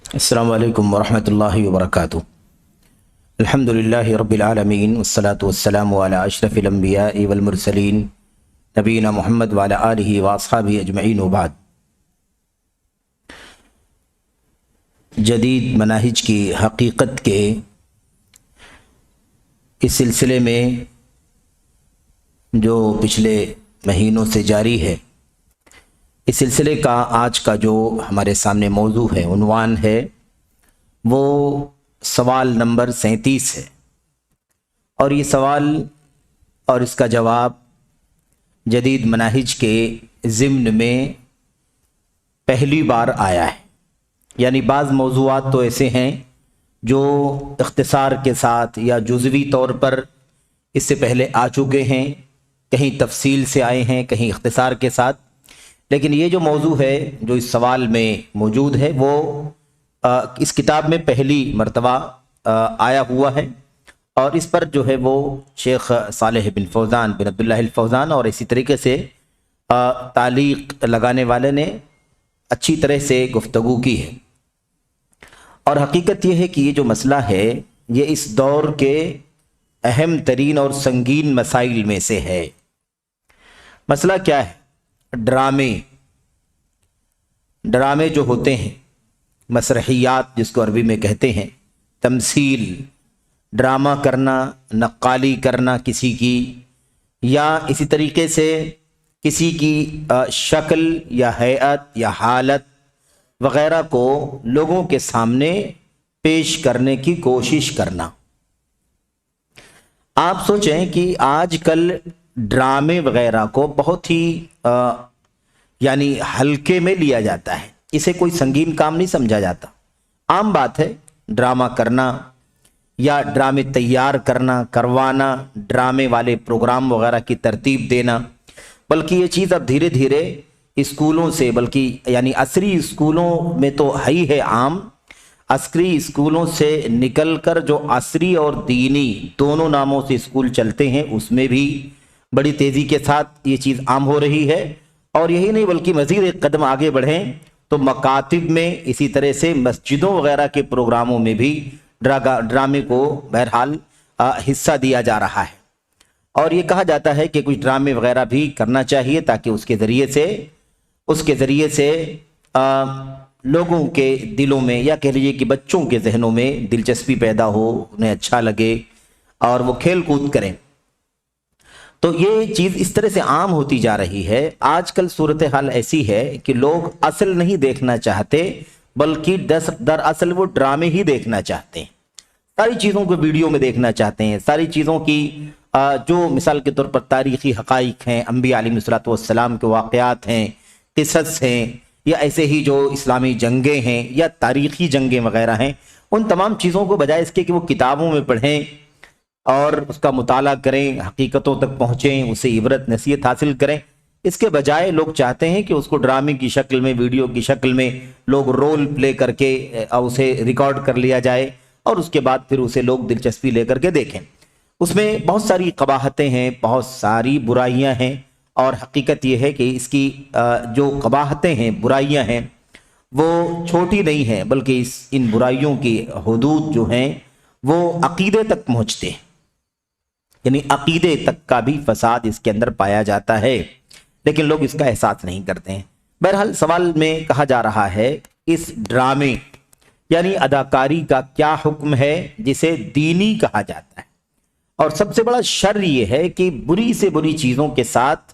السلام علیکم ورحمۃ اللہ وبرکاتہ۔ الحمدللہ رب العالمین والصلاة والسلام علی اشرف الانبیاء والمرسلین نبینا محمد وعلی آلہ واصحابہ اجمعین وبعد۔ جدید مناہج کی حقیقت کے اس سلسلے میں جو پچھلے مہینوں سے جاری ہے، اس سلسلے کا آج کا جو ہمارے سامنے موضوع ہے، عنوان ہے، وہ سوال نمبر 37 ہے، اور یہ سوال اور اس کا جواب جدید مناہج کے ضمن میں پہلی بار آیا ہے۔ یعنی بعض موضوعات تو ایسے ہیں جو اختصار کے ساتھ یا جزوی طور پر اس سے پہلے آ چکے ہیں، کہیں تفصیل سے آئے ہیں، کہیں اختصار کے ساتھ، لیکن یہ جو موضوع ہے جو اس سوال میں موجود ہے وہ اس کتاب میں پہلی مرتبہ آیا ہوا ہے، اور اس پر جو ہے وہ شیخ صالح بن فوزان بن عبداللہ الفوزان اور اسی طریقے سے تعلیق لگانے والے نے اچھی طرح سے گفتگو کی ہے۔ اور حقیقت یہ ہے کہ یہ جو مسئلہ ہے یہ اس دور کے اہم ترین اور سنگین مسائل میں سے ہے۔ مسئلہ کیا ہے؟ ڈرامے جو ہوتے ہیں، مسرحیات جس کو عربی میں کہتے ہیں، تمثیل، ڈرامہ کرنا، نقالی کرنا کسی کی، یا اسی طریقے سے کسی کی شکل یا ہیئت یا حالت وغیرہ کو لوگوں کے سامنے پیش کرنے کی کوشش کرنا۔ آپ سوچیں کہ آج کل ڈرامے وغیرہ کو بہت ہی یعنی ہلکے میں لیا جاتا ہے، اسے کوئی سنگین کام نہیں سمجھا جاتا۔ عام بات ہے ڈرامہ کرنا یا ڈرامے تیار کرنا، کروانا، ڈرامے والے پروگرام وغیرہ کی ترتیب دینا، بلکہ یہ چیز اب دھیرے دھیرے اسکولوں سے، بلکہ یعنی عصری اسکولوں میں تو ہی ہے عام، عسکری اسکولوں سے نکل کر جو عصری اور دینی دونوں ناموں سے اسکول چلتے ہیں اس میں بھی بڑی تیزی کے ساتھ یہ چیز عام ہو رہی ہے۔ اور یہی نہیں بلکہ مزید ایک قدم آگے بڑھیں تو مکاتب میں، اسی طرح سے مسجدوں وغیرہ کے پروگراموں میں بھی ڈرامے کو بہرحال حصہ دیا جا رہا ہے، اور یہ کہا جاتا ہے کہ کچھ ڈرامے وغیرہ بھی کرنا چاہیے تاکہ اس کے ذریعے سے لوگوں کے دلوں میں، یا کہہ لیجیے کہ بچوں کے ذہنوں میں دلچسپی پیدا ہو، انہیں اچھا لگے اور وہ کھیل کود کریں۔ تو یہ چیز اس طرح سے عام ہوتی جا رہی ہے۔ آج کل صورتحال ایسی ہے کہ لوگ اصل نہیں دیکھنا چاہتے، بلکہ دراصل وہ ڈرامے ہی دیکھنا چاہتے ہیں، ساری چیزوں کو ویڈیو میں دیکھنا چاہتے ہیں، ساری چیزوں کی جو مثال کے طور پر تاریخی حقائق ہیں، انبیاء علیہ الصلوۃ والسلام کے واقعات ہیں، قصص ہیں، یا ایسے ہی جو اسلامی جنگیں ہیں یا تاریخی جنگیں وغیرہ ہیں، ان تمام چیزوں کو بجائے اس کے کہ وہ کتابوں میں پڑھیں اور اس کا مطالعہ کریں، حقیقتوں تک پہنچیں، اسے عبرت نصیحت حاصل کریں، اس کے بجائے لوگ چاہتے ہیں کہ اس کو ڈرامے کی شکل میں، ویڈیو کی شکل میں لوگ رول پلے کر کے اسے ریکارڈ کر لیا جائے، اور اس کے بعد پھر اسے لوگ دلچسپی لے کر کے دیکھیں۔ اس میں بہت ساری قباحتیں ہیں، بہت ساری برائیاں ہیں، اور حقیقت یہ ہے کہ اس کی جو قباحتیں ہیں، برائیاں ہیں، وہ چھوٹی نہیں ہیں، بلکہ ان برائیوں کی حدود جو ہیں وہ عقیدے تک پہنچتے ہیں، یعنی عقیدے تک کا بھی فساد اس کے اندر پایا جاتا ہے، لیکن لوگ اس کا احساس نہیں کرتے ہیں۔ بہرحال سوال میں کہا جا رہا ہے اس ڈرامے یعنی اداکاری کا کیا حکم ہے جسے دینی کہا جاتا ہے، اور سب سے بڑا شر یہ ہے کہ بری سے بری چیزوں کے ساتھ،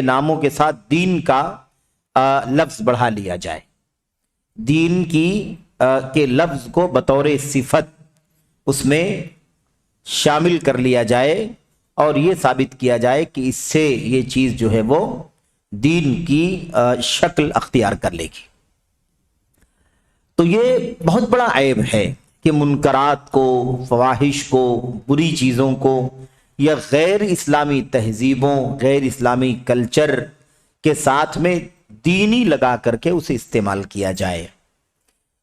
ناموں کے ساتھ دین کا لفظ بڑھا لیا جائے، دین کے لفظ کو بطور صفت اس میں شامل کر لیا جائے، اور یہ ثابت کیا جائے کہ اس سے یہ چیز جو ہے وہ دین کی شکل اختیار کر لے گی۔ تو یہ بہت بڑا عیب ہے کہ منکرات کو، فواحش کو، بری چیزوں کو، یا غیر اسلامی تہذیبوں، غیر اسلامی کلچر کے ساتھ میں دینی لگا کر کے اسے استعمال کیا جائے،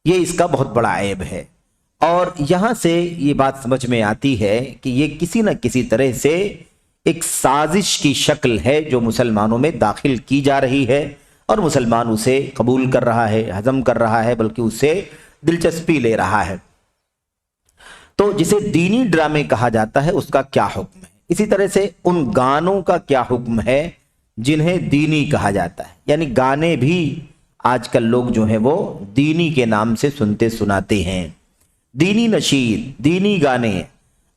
یہ اس کا بہت بڑا عیب ہے۔ اور یہاں سے یہ بات سمجھ میں آتی ہے کہ یہ کسی نہ کسی طرح سے ایک سازش کی شکل ہے جو مسلمانوں میں داخل کی جا رہی ہے، اور مسلمان اسے قبول کر رہا ہے، ہضم کر رہا ہے، بلکہ اس سے دلچسپی لے رہا ہے۔ تو جسے دینی ڈرامے کہا جاتا ہے اس کا کیا حکم ہے؟ اسی طرح سے ان گانوں کا کیا حکم ہے جنہیں دینی کہا جاتا ہے؟ یعنی گانے بھی آج کل لوگ جو ہیں وہ دینی کے نام سے سنتے سناتے ہیں۔ دینی نشید، دینی گانے،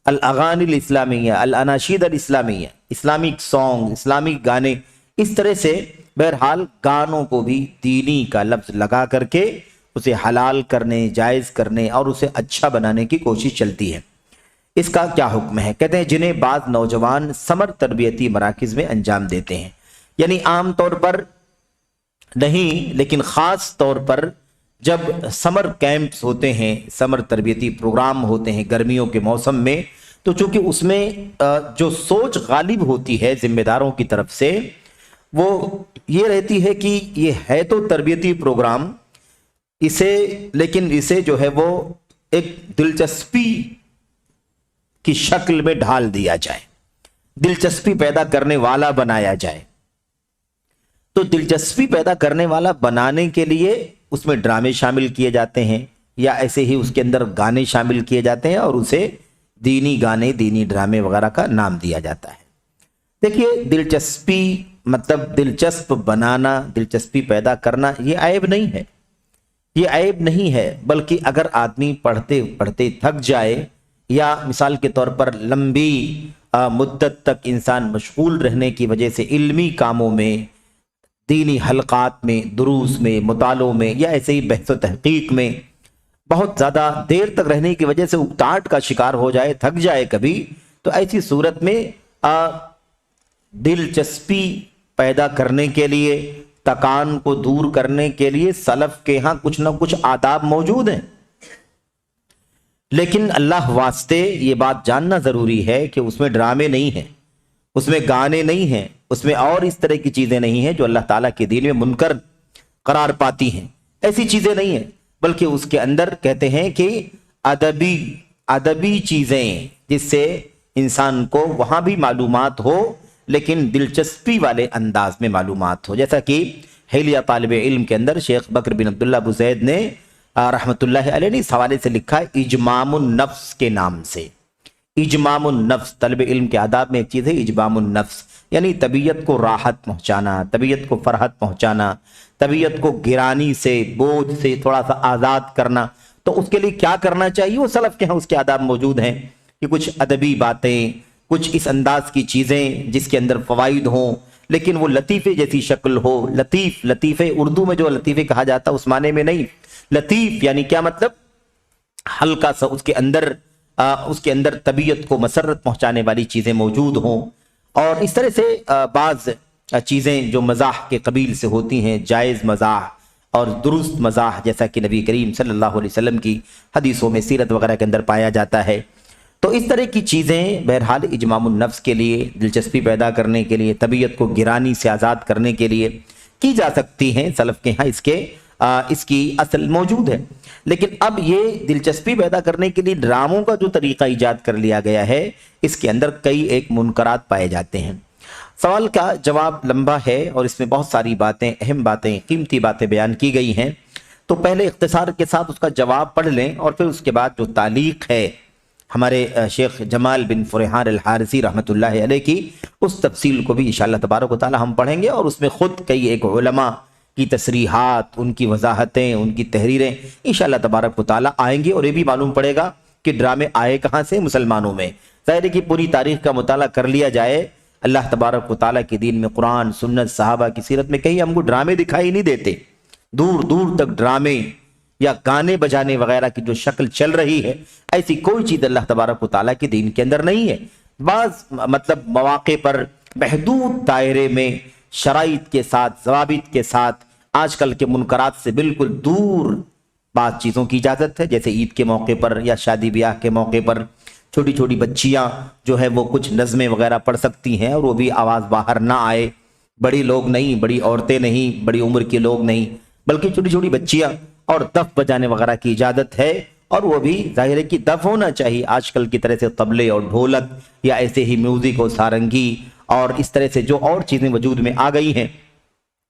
الاغانی الاسلامیہ، الاناشید الاسلامیہ، اسلامک سانگ، اسلامک گانے، اس طرح سے بہرحال گانوں کو بھی دینی کا لفظ لگا کر کے اسے حلال کرنے، جائز کرنے اور اسے اچھا بنانے کی کوشش چلتی ہے۔ اس کا کیا حکم ہے؟ کہتے ہیں جنہیں بعض نوجوان سمر تربیتی مراکز میں انجام دیتے ہیں، یعنی عام طور پر نہیں لیکن خاص طور پر جب سمر کیمپس ہوتے ہیں، سمر تربیتی پروگرام ہوتے ہیں گرمیوں کے موسم میں، تو چونکہ اس میں جو سوچ غالب ہوتی ہے ذمہ داروں کی طرف سے وہ یہ رہتی ہے کہ یہ ہے تو تربیتی پروگرام، لیکن اسے جو ہے وہ ایک دلچسپی کی شکل میں ڈھال دیا جائے، دلچسپی پیدا کرنے والا بنایا جائے۔ تو دلچسپی پیدا کرنے والا بنانے کے لیے اس میں ڈرامے شامل کیے جاتے ہیں، یا ایسے ہی اس کے اندر گانے شامل کیے جاتے ہیں اور اسے دینی گانے، دینی ڈرامے وغیرہ کا نام دیا جاتا ہے۔ دیکھیے دلچسپی مطلب دلچسپ بنانا، دلچسپی پیدا کرنا، یہ عیب نہیں ہے، یہ عیب نہیں ہے، بلکہ اگر آدمی پڑھتے پڑھتے تھک جائے یا مثال کے طور پر لمبی مدت تک انسان مشغول رہنے کی وجہ سے علمی کاموں میں، دینی حلقات میں، دروس میں، مطالعوں میں یا ایسے ہی بحث و تحقیق میں بہت زیادہ دیر تک رہنے کی وجہ سے اکتاہٹ کا شکار ہو جائے، تھک جائے کبھی، تو ایسی صورت میں دلچسپی پیدا کرنے کے لیے، تکان کو دور کرنے کے لیے سلف کے ہاں کچھ نہ کچھ آداب موجود ہیں۔ لیکن اللہ واسطے یہ بات جاننا ضروری ہے کہ اس میں ڈرامے نہیں ہیں، اس میں گانے نہیں ہیں، اس میں اور اس طرح کی چیزیں نہیں ہیں جو اللہ تعالیٰ کے دین میں منکر قرار پاتی ہیں، ایسی چیزیں نہیں ہیں، بلکہ اس کے اندر کہتے ہیں کہ ادبی چیزیں، جس سے انسان کو وہاں بھی معلومات ہو لیکن دلچسپی والے انداز میں معلومات ہو، جیسا کہ حلیہ طالب علم کے اندر شیخ بکر بن عبداللہ ابو زید نے رحمۃ اللہ علیہ نے اس حوالے سے لکھا ہے اجمام النفس کے نام سے۔ اجمام النفس، طالب علم کے آداب میں ایک چیز ہے اجمام النفس، یعنی طبیعت کو راحت پہنچانا، طبیعت کو فرحت پہنچانا، طبیعت کو گرانی سے، بوجھ سے تھوڑا سا آزاد کرنا۔ تو اس کے لیے کیا کرنا چاہیے؟ وہ سلف کے ہاں اس کے آداب موجود ہیں کہ کچھ ادبی باتیں، کچھ اس انداز کی چیزیں جس کے اندر فوائد ہوں، لیکن وہ لطیفے جیسی شکل ہو۔ لطیفے اردو میں جو لطیفے کہا جاتا ہے اس معنی میں نہیں، لطیف یعنی کیا مطلب؟ ہلکا سا اس کے اندر طبیعت کو مسرت پہنچانے والی چیزیں موجود ہوں، اور اس طرح سے بعض چیزیں جو مزاح کے قبیل سے ہوتی ہیں، جائز مزاح اور درست مزاح، جیسا کہ نبی کریم صلی اللہ علیہ وسلم کی حدیثوں میں، سیرت وغیرہ کے اندر پایا جاتا ہے۔ تو اس طرح کی چیزیں بہرحال اجمام النفس کے لیے، دلچسپی پیدا کرنے کے لیے، طبیعت کو گرانی سے آزاد کرنے کے لیے کی جا سکتی ہیں، سلف کے ہاں اس کی اصل موجود ہے۔ لیکن اب یہ دلچسپی پیدا کرنے کے لیے ڈراموں کا جو طریقہ ایجاد کر لیا گیا ہے، اس کے اندر کئی ایک منکرات پائے جاتے ہیں۔ سوال کا جواب لمبا ہے اور اس میں بہت ساری باتیں، اہم باتیں، قیمتی باتیں بیان کی گئی ہیں، تو پہلے اختصار کے ساتھ اس کا جواب پڑھ لیں اور پھر اس کے بعد جو تعلیق ہے ہمارے شیخ جمال بن فرحان الحارثی رحمۃ اللہ علیہ کی، اس تفصیل کو بھی انشاءاللہ تبارک و تعالی ہم پڑھیں گے، اور اس میں خود کئی ایک علماء کی تصریحات، ان کی وضاحتیں، ان کی تحریریں انشاءاللہ تبارک و تعالی آئیں گی، اور یہ بھی معلوم پڑے گا کہ ڈرامے آئے کہاں سے مسلمانوں میں۔ ظاہر ہے کہ پوری تاریخ کا مطالعہ کر لیا جائے، اللہ تبارک و تعالی کے دین میں قرآن، سنت، صحابہ کی سیرت میں کہیں ہم کو ڈرامے دکھائی نہیں دیتے، دور دور تک ڈرامے یا گانے بجانے وغیرہ کی جو شکل چل رہی ہے، ایسی کوئی چیز اللہ تبارک و تعالیٰ کے دین کے اندر نہیں ہے۔ بعض مواقع پر محدود دائرے میں شرائط کے ساتھ، ضوابط کے ساتھ، آج کل کے منکرات سے بالکل دور بعض چیزوں کی اجازت ہے، جیسے عید کے موقع پر یا شادی بیاہ کے موقع پر چھوٹی چھوٹی بچیاں جو ہے وہ کچھ نظمیں وغیرہ پڑھ سکتی ہیں، اور وہ بھی آواز باہر نہ آئے، بڑی لوگ نہیں، بڑی عورتیں نہیں، بڑی عمر کے لوگ نہیں، بلکہ چھوٹی چھوٹی بچیاں، اور دف بجانے وغیرہ کی اجازت ہے، اور وہ بھی ظاہر ہے کہ دف ہونا چاہیے، آج کل کی طرح سے طبلے اور ڈھولک یا ایسے ہی میوزک اور سارنگی اور اس طرح سے جو اور چیزیں وجود میں آ گئی ہیں،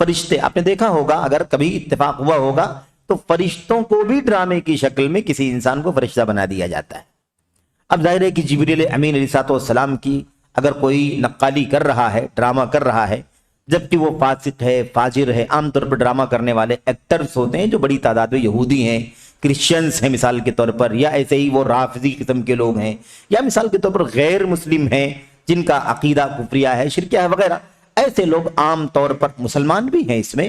فرشتے، آپ نے دیکھا ہوگا اگر کبھی اتفاق ہوا ہوگا تو فرشتوں کو بھی ڈرامے کی شکل میں کسی انسان کو فرشتہ بنا دیا جاتا ہے۔ اب ظاہر ہے کہ جبریل امین علیہ السلام کی اگر کوئی نقالی کر رہا ہے، ڈرامہ کر رہا ہے، جبکہ وہ فاسق ہے، فاجر ہے، عام طور پر ڈرامہ کرنے والے ایکٹرز ہوتے ہیں جو بڑی تعداد میں یہودی ہیں، کرسچنز ہیں مثال کے طور پر، یا ایسے ہی وہ رافضی قسم کے لوگ ہیں، یا مثال کے طور پر غیر مسلم ہیں جن کا عقیدہ کفریہ ہے، شرکیہ ہے وغیرہ، ایسے لوگ عام طور پر مسلمان بھی ہیں، اس میں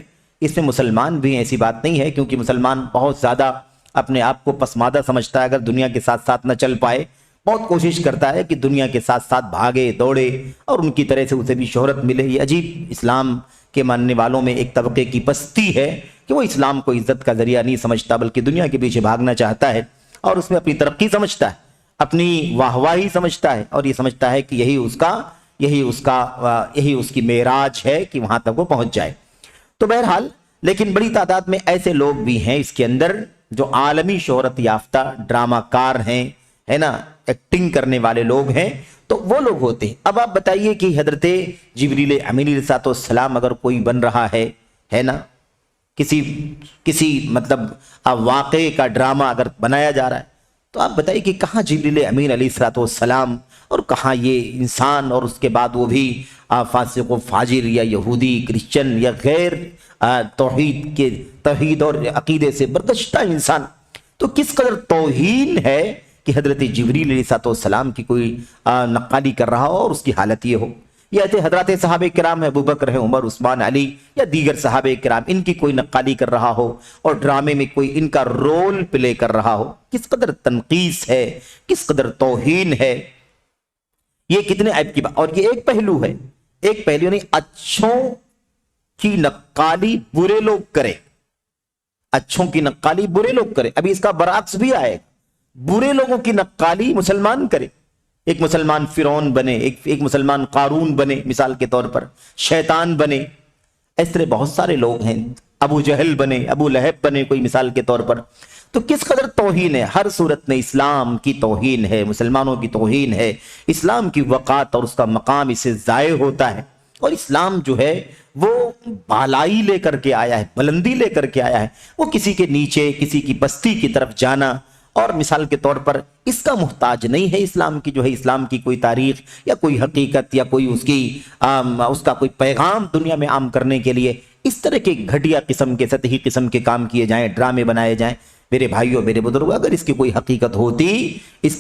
مسلمان بھی ہیں، ایسی بات نہیں ہے، کیونکہ مسلمان بہت زیادہ اپنے آپ کو پسماندہ سمجھتا ہے، اگر دنیا کے ساتھ ساتھ نہ چل پائے، بہت کوشش کرتا ہے کہ دنیا کے ساتھ ساتھ بھاگے دوڑے اور ان کی طرح سے اسے بھی شہرت ملے۔ یہ عجیب اسلام کے ماننے والوں میں ایک طبقے کی پستی ہے کہ وہ اسلام کو عزت کا ذریعہ نہیں سمجھتا بلکہ دنیا کے پیچھے بھاگنا چاہتا ہے اور اس میں اپنی ترقی سمجھتا ہے، اپنی واہواہی سمجھتا ہے، اور یہ سمجھتا ہے کہ یہی اس کی معراج ہے کہ وہاں تک وہ پہنچ جائے۔ تو بہرحال لیکن بڑی تعداد میں ایسے لوگ بھی ہیں اس کے اندر جو عالمی شہرت یافتہ ڈرامہ کار ہیں، ہے نا، ایکٹنگ کرنے والے لوگ ہیں، تو وہ لوگ ہوتے ہیں۔ اب آپ بتائیے کہ حضرت جبریل امین علیہ السلام اگر کوئی بن رہا ہے نا، کسی مطلب واقعے کا ڈرامہ اگر بنایا جا رہا ہے، تو آپ بتائیے کہ کہاں جبریل امین علیہ السلام اور کہاں یہ انسان، اور اس کے بعد وہ بھی فاسق و فاجر یا یہودی کرسچن یا غیر توحید اور عقیدے سے برگشتہ انسان۔ تو کس قدر توہین ہے کہ حضرت جبریل علیہ السلام کی کوئی نقالی کر رہا ہو اور اس کی حالت یہ ہو، یا حضرات صحابہ کرام ہیں، ابو بکر ہے، عمر، عثمان، علی یا دیگر صحابہ کرام، ان کی کوئی نقالی کر رہا ہو اور ڈرامے میں کوئی ان کا رول پلے کر رہا ہو، کس قدر تنقیص ہے، کس قدر توہین ہے، یہ کتنے عیب کی بات۔ اور یہ ایک پہلو ہے، ایک پہلو نہیں، اچھوں کی نقالی برے لوگ کرے، اچھوں کی نقالی برے لوگ کرے، ابھی اس کا برعکس بھی آئے، برے لوگوں کی نقالی مسلمان کرے، ایک مسلمان فرعون بنے، ایک مسلمان قارون بنے مثال کے طور پر، شیطان بنے، اس طرح بہت سارے لوگ ہیں، ابو جہل بنے، ابو لہب بنے کوئی مثال کے طور پر۔ تو کس قدر توہین ہے، ہر صورت میں اسلام کی توہین ہے، مسلمانوں کی توہین ہے، اسلام کی وقات اور اس کا مقام اسے ضائع ہوتا ہے، اور اسلام جو ہے وہ بالائی لے کر کے آیا ہے، بلندی لے کر کے آیا ہے، وہ کسی کے نیچے، کسی کی بستی کی طرف جانا اور مثال کے طور پر اس کا محتاج نہیں ہے۔ اسلام کی جو ہے، اسلام کی کوئی تاریخ یا کوئی حقیقت یا کوئی اس کا کوئی پیغام دنیا میں عام کرنے کے لیے اس طرح کے گھٹیا قسم کے، سطحی قسم کے کام کیے جائیں، ڈرامے بنائے جائیں۔ میرے بھائیوں، میرے بزرگوں، اگر اس کی کوئی حقیقت ہوتی، اس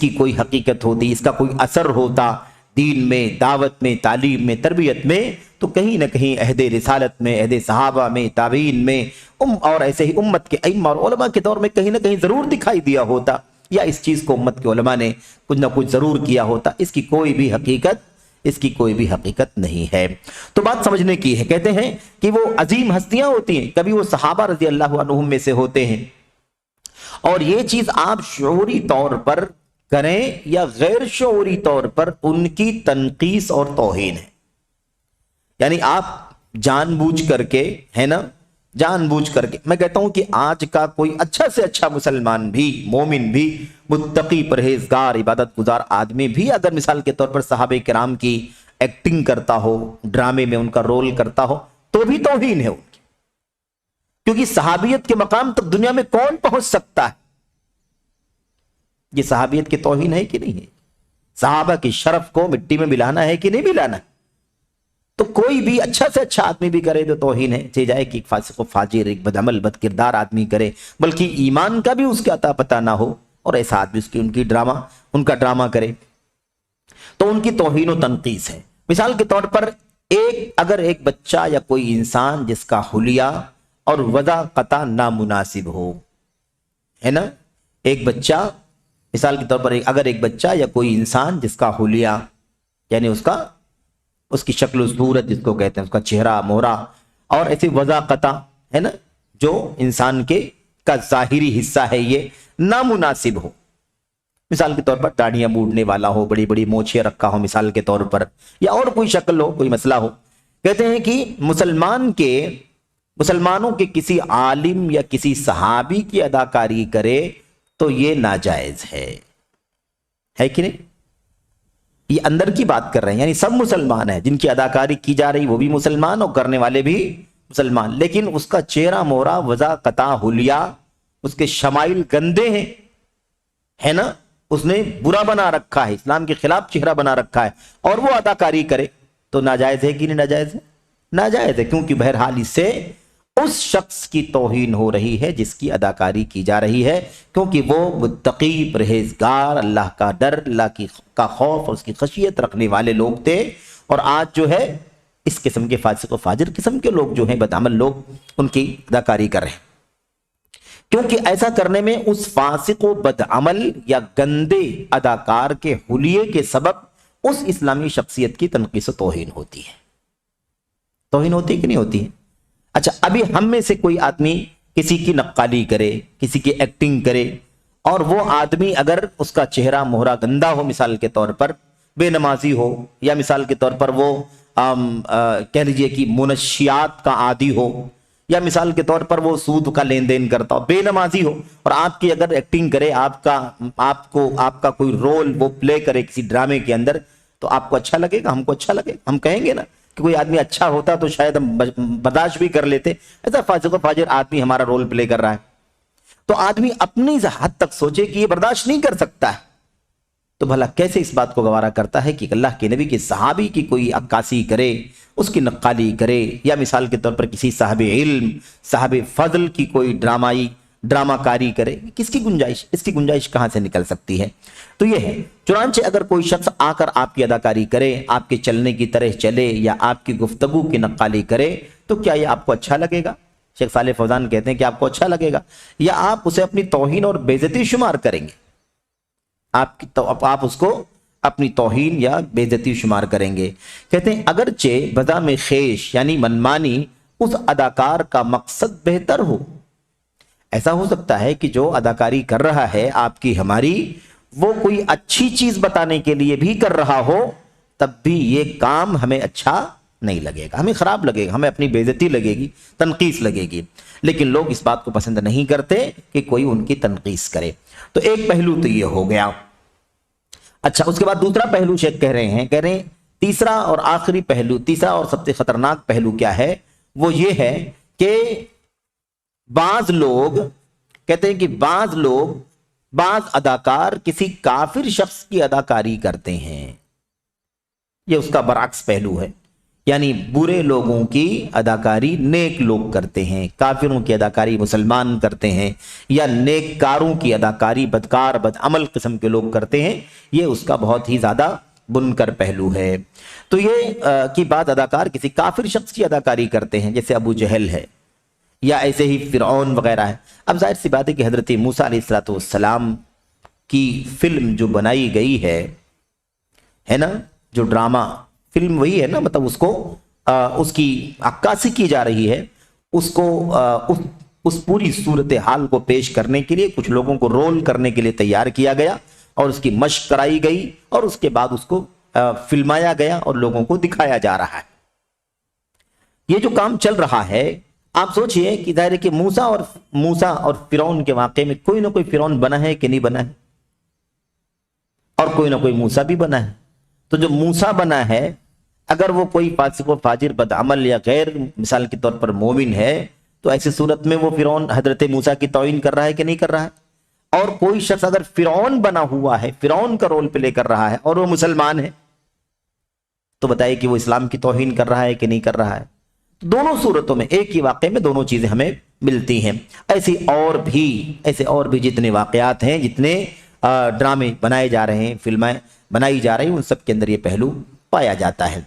کا کوئی اثر ہوتا دین میں، دعوت میں، تعلیم میں، تربیت میں، تو کہیں نہ کہیں عہد رسالت میں، عہد صحابہ میں، تابعین میں اور ایسے ہی امت کے ائمہ اور علماء کے دور میں کہیں نہ کہیں ضرور دکھائی دیا ہوتا، یا اس چیز کو امت کے علماء نے کچھ نہ کچھ ضرور کیا ہوتا۔ اس کی کوئی بھی حقیقت نہیں ہے۔ تو بات سمجھنے کی ہے، کہتے ہیں کہ وہ عظیم ہستیاں ہوتی ہیں، کبھی وہ صحابہ رضی اللہ عنہم میں سے ہوتے ہیں، اور یہ چیز آپ شعوری طور پر کریں یا غیر شعوری طور پر ان کی تنقیص اور توہین ہے، یعنی آپ جان بوجھ کر کے، ہے نا، جان بوجھ کر کے، میں کہتا ہوں کہ آج کا کوئی اچھا سے اچھا مسلمان بھی، مومن بھی، متقی پرہیزگار عبادت گزار آدمی بھی اگر مثال کے طور پر صحابہ کرام کی ایکٹنگ کرتا ہو، ڈرامے میں ان کا رول کرتا ہو، تو بھی توہین ہے ان کی، کیونکہ صحابیت کے مقام تک دنیا میں کون پہنچ سکتا ہے؟ یہ صحابیت کی توہین ہے کہ نہیں ہے؟ صحابہ کی شرف کو مٹی میں ملانا ہے کہ نہیں ملانا؟ تو کوئی بھی اچھا سے اچھا آدمی بھی کرے تو توہین ہے، چاہے جائے کہ ایک فاسق و فاجر، ایک بدعمل بد کردار آدمی کرے، بلکہ ایمان کا بھی اس کے عطا پتہ نہ ہو، اور ایسا آدمی ان کا ڈرامہ کرے، تو ان کی توہین و تنقیص ہے۔ مثال کے طور پر اگر ایک بچہ یا کوئی انسان جس کا حلیہ اور وضع قطع نامناسب ہو، ہے نا، ایک بچہ مثال کے طور پر اگر ایک بچہ یا کوئی انسان جس کا حلیہ یعنی اس کی شکل و صورت جس کو کہتے ہیں، اس کا چہرہ مہرہ اور ایسی وضع قطع، ہے نا، جو انسان کا ظاہری حصہ ہے یہ نامناسب ہو، مثال کے طور پر داڑیاں موڑنے والا ہو، بڑی بڑی مونچھیں رکھا ہو مثال کے طور پر، یا اور کوئی شکل ہو، کوئی مسئلہ ہو، کہتے ہیں کہ مسلمانوں کے کسی عالم یا کسی صحابی کی اداکاری کرے تو یہ ناجائز ہے کہ نہیں؟ یہ اندر کی بات کر رہے ہیں، یعنی سب مسلمان ہیں، جن کی اداکاری کی جا رہی وہ بھی مسلمان اور کرنے والے بھی مسلمان، لیکن اس کا چہرہ مہرا وضاقتہ حلیہ، اس کے شمائل گندے ہیں، ہے نا، اس نے برا بنا رکھا ہے، اسلام کے خلاف چہرہ بنا رکھا ہے، اور وہ اداکاری کرے تو ناجائز ہے کہ نہیں ناجائز ہے؟ ناجائز ہے، کیونکہ بہرحال اس سے اس شخص کی توہین ہو رہی ہے جس کی اداکاری کی جا رہی ہے، کیونکہ وہ متقی پرہیزگار، اللہ کا ڈر، اللہ کا خوف اور اس کی خشیت رکھنے والے لوگ تھے، اور آج جو ہے اس قسم کے فاسق و فاجر قسم کے لوگ جو ہیں، بدعمل لوگ، ان کی اداکاری کر رہے ہیں، کیونکہ ایسا کرنے میں اس فاسق و بدعمل یا گندے اداکار کے حلیے کے سبب اس اسلامی شخصیت کی تنقیص و توہین ہوتی ہے۔ توہین ہوتی ہے کہ نہیں ہوتی ہے؟ اچھا، ابھی ہم میں سے کوئی آدمی کسی کی نقالی کرے، کسی کی ایکٹنگ کرے، اور وہ آدمی اگر اس کا چہرہ مہرہ گندا ہو، مثال کے طور پر بے نمازی ہو، یا مثال کے طور پر وہ کہہ لیجئے کہ منشیات کا عادی ہو، یا مثال کے طور پر وہ سود کا لین دین کرتا ہو، بے نمازی ہو، اور آپ کی اگر ایکٹنگ کرے، آپ کا کوئی رول وہ پلے کرے کسی ڈرامے کے اندر، تو آپ کو اچھا لگے گا؟ ہم کو اچھا لگے گا؟ ہم کہیں گے نا کہ کوئی آدمی اچھا ہوتا تو شاید ہم برداشت بھی کر لیتے، ایسا فاسق و فاجر آدمی ہمارا رول پلے کر رہا ہے، تو آدمی اپنی حد تک سوچے کہ یہ برداشت نہیں کر سکتا ہے، تو بھلا کیسے اس بات کو گوارا کرتا ہے کہ اللہ کے نبی کے صحابی کی کوئی عکاسی کرے، اس کی نقالی کرے، یا مثال کے طور پر کسی صاحب علم، صاحب فضل کی کوئی ڈرامہ کاری کرے؟ کس کی گنجائش؟ اس کی گنجائش کہاں سے نکل سکتی ہے؟ تو یہ ہے، چنانچہ اگر کوئی شخص آ کر آپ کی اداکاری کرے، آپ کے چلنے کی طرح چلے، یا آپ کی گفتگو کی نقالی کرے، تو کیا یہ آپ کو اچھا لگے گا؟ شیخ صالح فوزان کہتے ہیں کہ آپ کو اچھا لگے گا، یا آپ اسے اپنی توہین اور بے عزتی شمار کریں گے؟ آپ اس کو اپنی توہین یا بے عزتی شمار کریں گے۔ کہتے ہیں اگرچہ بذام خیش یعنی منمانی اس اداکار کا مقصد بہتر ہو، ایسا ہو سکتا ہے کہ جو اداکاری کر رہا ہے آپ کی ہماری، وہ کوئی اچھی چیز بتانے کے لیے بھی کر رہا ہو، تب بھی یہ کام ہمیں اچھا نہیں لگے گا، ہمیں خراب لگے گا، ہمیں اپنی بے عزتی لگے گی، تنقیص لگے گی، لیکن لوگ اس بات کو پسند نہیں کرتے کہ کوئی ان کی تنقیص کرے۔ تو ایک پہلو تو یہ ہو گیا۔ اچھا، اس کے بعد دوسرا پہلو شیخ کہہ رہے ہیں تیسرا اور آخری پہلو، تیسرا اور سب سے خطرناک پہلو کیا ہے؟ وہ یہ ہے کہ بعض لوگ کہتے ہیں کہ بعض اداکار کسی کافر شخص کی اداکاری کرتے ہیں، یہ اس کا برعکس پہلو ہے، یعنی برے لوگوں کی اداکاری نیک لوگ کرتے ہیں، کافروں کی اداکاری مسلمان کرتے ہیں، یا نیک کاروں کی اداکاری بدکار بدعمل قسم کے لوگ کرتے ہیں، یہ اس کا بہت ہی زیادہ بنکر پہلو ہے۔ تو یہ کہ بعض اداکار کسی کافر شخص کی اداکاری کرتے ہیں، جیسے ابو جہل ہے، یا ایسے ہی فرعون وغیرہ ہے۔ اب ظاہر سی بات ہے کہ حضرت موسیٰ علیہ السلام کی فلم جو بنائی گئی ہے نا، جو ڈرامہ فلم وہی ہے نا، مطلب اس کی عکاسی کی جا رہی ہے، اس کو اس پوری صورتحال کو پیش کرنے کے لیے کچھ لوگوں کو رول کرنے کے لیے تیار کیا گیا، اور اس کی مشق کرائی گئی، اور اس کے بعد اس کو فلمایا گیا اور لوگوں کو دکھایا جا رہا ہے۔ یہ جو کام چل رہا ہے، آپ سوچئے کہ ظاہر ہے کہ موسیٰ اور فرعون کے واقعے میں کوئی نہ کوئی فرعون بنا ہے کہ نہیں بنا ہے، اور کوئی نہ کوئی موسیٰ بھی بنا ہے۔ تو جو موسیٰ بنا ہے، اگر وہ کوئی فاسق و فاجر بدعمل یا غیر مثال کے طور پر مومن ہے، تو ایسی صورت میں وہ فرعون حضرت موسیٰ کی توہین کر رہا ہے کہ نہیں کر رہا ہے؟ اور کوئی شخص اگر فرعون بنا ہوا ہے، فرعون کا رول پلے کر رہا ہے، اور وہ مسلمان ہے، تو بتائیے کہ وہ اسلام کی توہین کر رہا ہے کہ نہیں کر رہا ہے؟ دونوں صورتوں میں، ایک ہی واقعے میں دونوں چیزیں ہمیں ملتی ہیں۔ ایسے اور بھی جتنے واقعات ہیں، جتنے ڈرامے بنائے جا رہے ہیں، فلمیں بنائی جا رہی ہیں، ان سب کے اندر یہ پہلو پایا جاتا ہے۔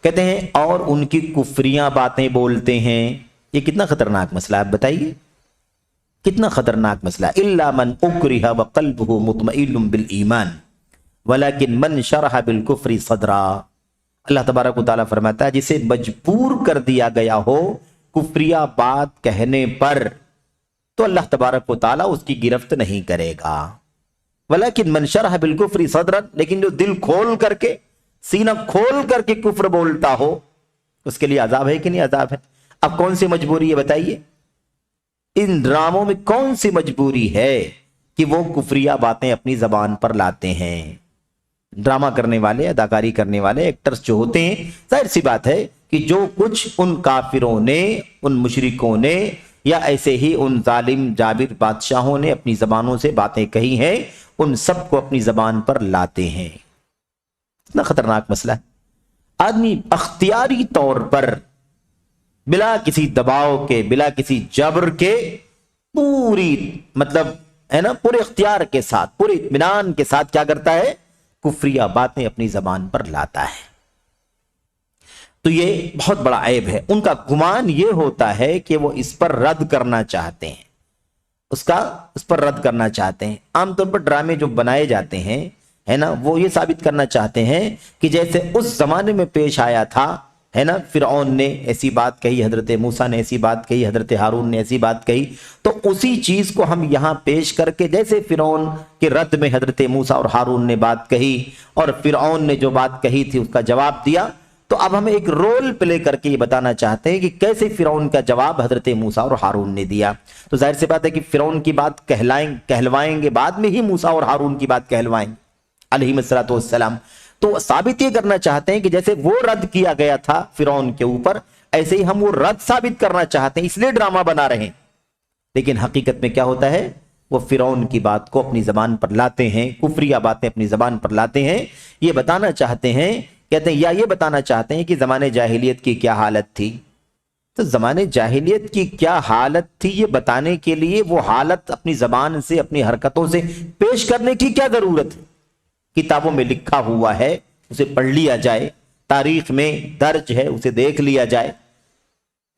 کہتے ہیں اور ان کی کفریاں باتیں بولتے ہیں۔ یہ کتنا خطرناک مسئلہ ہے، آپ بتائیے کتنا خطرناک مسئلہ ہے۔ الا من اکرہ وقلبہ مطمئن بالایمان ولکن من شرح بالکفر صدرا، اللہ تبارک و تعالیٰ فرماتا ہے جسے مجبور کر دیا گیا ہو کفریہ بات کہنے پر، تو اللہ تبارک و تعالیٰ اس کی گرفت نہیں کرے گا۔ ولیکن من شرح بالکفر صدرا، لیکن جو دل کھول کر کے، سینہ کھول کر کے کفر بولتا ہو، اس کے لیے عذاب ہے کہ نہیں عذاب ہے؟ اب کون سی مجبوری ہے بتائیے؟ ان ڈراموں میں کون سی مجبوری ہے کہ وہ کفریہ باتیں اپنی زبان پر لاتے ہیں؟ ڈرامہ کرنے والے، اداکاری کرنے والے ایکٹرز جو ہوتے ہیں، ظاہر سی بات ہے کہ جو کچھ ان کافروں نے، ان مشرکوں نے، یا ایسے ہی ان ظالم جابر بادشاہوں نے اپنی زبانوں سے باتیں کہی ہیں، ان سب کو اپنی زبان پر لاتے ہیں۔ اتنا خطرناک مسئلہ ہے۔ آدمی اختیاری طور پر بلا کسی دباؤ کے، بلا کسی جبر کے، پوری مطلب ہے نا، پورے اختیار کے ساتھ، پورے اطمینان کے ساتھ کیا کرتا ہے؟ کفریہ باتیں اپنی زبان پر لاتا ہے۔ تو یہ بہت بڑا عیب ہے۔ ان کا گمان یہ ہوتا ہے کہ وہ اس پر رد کرنا چاہتے ہیں، اس پر رد کرنا چاہتے ہیں۔ عام طور پر ڈرامے جو بنائے جاتے ہیں ہے نا، وہ یہ ثابت کرنا چاہتے ہیں کہ جیسے اس زمانے میں پیش آیا تھا ہے نا، فرعون نے ایسی بات کہی، حضرت موسیٰ نے ایسی بات کہی، حضرت ہارون نے ایسی بات کہی، تو اسی چیز کو ہم یہاں پیش کر کے، جیسے فرعون کے رد میں حضرت موسیٰ اور ہارون نے بات کہی اور فرعون نے جو بات کہی تھی اس کا جواب دیا، تو اب ہم ایک رول پلے کر کے یہ بتانا چاہتے ہیں کہ کیسے فرعون کا جواب حضرت موسیٰ اور ہارون نے دیا۔ تو ظاہر سی بات ہے کہ فرعون کی بات کہلوائیں گے، بعد میں ہی موسیٰ اور ہارون کی بات کہلوائیں گے علیہم السلام۔ تو ثابت یہ کرنا چاہتے ہیں کہ جیسے وہ رد کیا گیا تھا فرعون کے اوپر، ایسے ہی ہم وہ رد ثابت کرنا چاہتے ہیں، اس لیے ڈرامہ بنا رہے ہیں۔ لیکن حقیقت میں کیا ہوتا ہے؟ وہ فرعون کی بات کو اپنی زبان پر لاتے ہیں، کفریہ باتیں اپنی زبان پر لاتے ہیں، یہ بتانا چاہتے ہیں، کہتے ہیں، یا یہ بتانا چاہتے ہیں کہ زمانے جاہلیت کی کیا حالت تھی۔ تو زمانے جاہلیت کی کیا حالت تھی یہ بتانے کے لیے وہ حالت اپنی زبان سے، اپنی حرکتوں سے پیش کرنے کی کیا ضرورت ہے؟ کتابوں میں لکھا ہوا ہے، اسے پڑھ لیا جائے، تاریخ میں درج ہے، اسے دیکھ لیا جائے،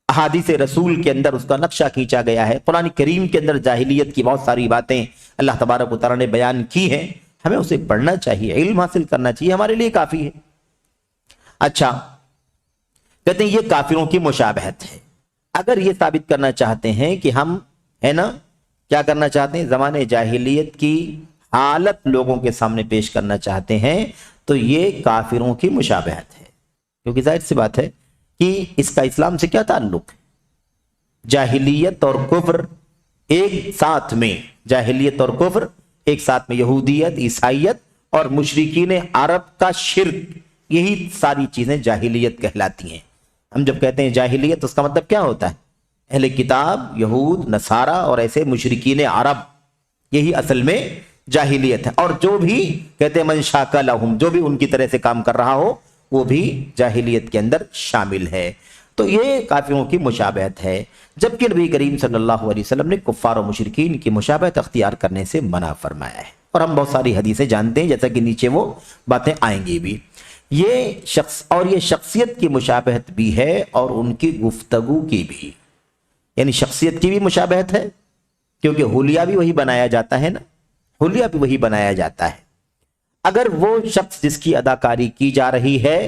احادیث رسول کے اندر اس کا نقشہ کھینچا گیا ہے، قرآن کریم کے اندر جاہلیت کی بہت ساری باتیں اللہ تبارک و تعالیٰ نے بیان کی ہیں، ہمیں اسے پڑھنا چاہیے، علم حاصل کرنا چاہیے، ہمارے لیے کافی ہے۔ اچھا، کہتے ہیں یہ کافروں کی مشابہت ہے۔ اگر یہ ثابت کرنا چاہتے ہیں کہ ہم ہے نا کیا کرنا چاہتے ہیں، زمانے جاہلیت کی حالت لوگوں کے سامنے پیش کرنا چاہتے ہیں، تو یہ کافروں کی مشابہت ہے، کیونکہ ظاہر سی بات ہے کہ اس کا اسلام سے کیا تعلق ہے؟ جاہلیت اور کفر ایک ساتھ میں، جاہلیت اور کفر ایک ساتھ میں، یہودیت، عیسائیت اور مشرکین عرب کا شرک، یہی ساری چیزیں جاہلیت کہلاتی ہیں۔ ہم جب کہتے ہیں جاہلیت، اس کا مطلب کیا ہوتا ہے؟ اہل کتاب، یہود، نصارہ اور ایسے مشرکین عرب، یہی اصل میں جاہلیت ہے۔ اور جو بھی کہتے ہیں من شاک لہم، جو بھی ان کی طرح سے کام کر رہا ہو، وہ بھی جاہلیت کے اندر شامل ہے۔ تو یہ کافروں کی مشابہت ہے، جبکہ نبی کریم صلی اللہ علیہ وسلم نے کفار و مشرکین کی مشابہت اختیار کرنے سے منع فرمایا ہے، اور ہم بہت ساری حدیثیں جانتے ہیں، جیسا کہ نیچے وہ باتیں آئیں گی بھی۔ یہ شخصیت کی مشابہت بھی ہے اور ان کی گفتگو کی بھی، یعنی شخصیت کی بھی مشابہت ہے، کیونکہ حلیہ بھی وہی بنایا جاتا ہے نا، حلیہ بھی وہی بنایا جاتا ہے۔ اگر وہ شخص جس کی اداکاری کی جا رہی ہے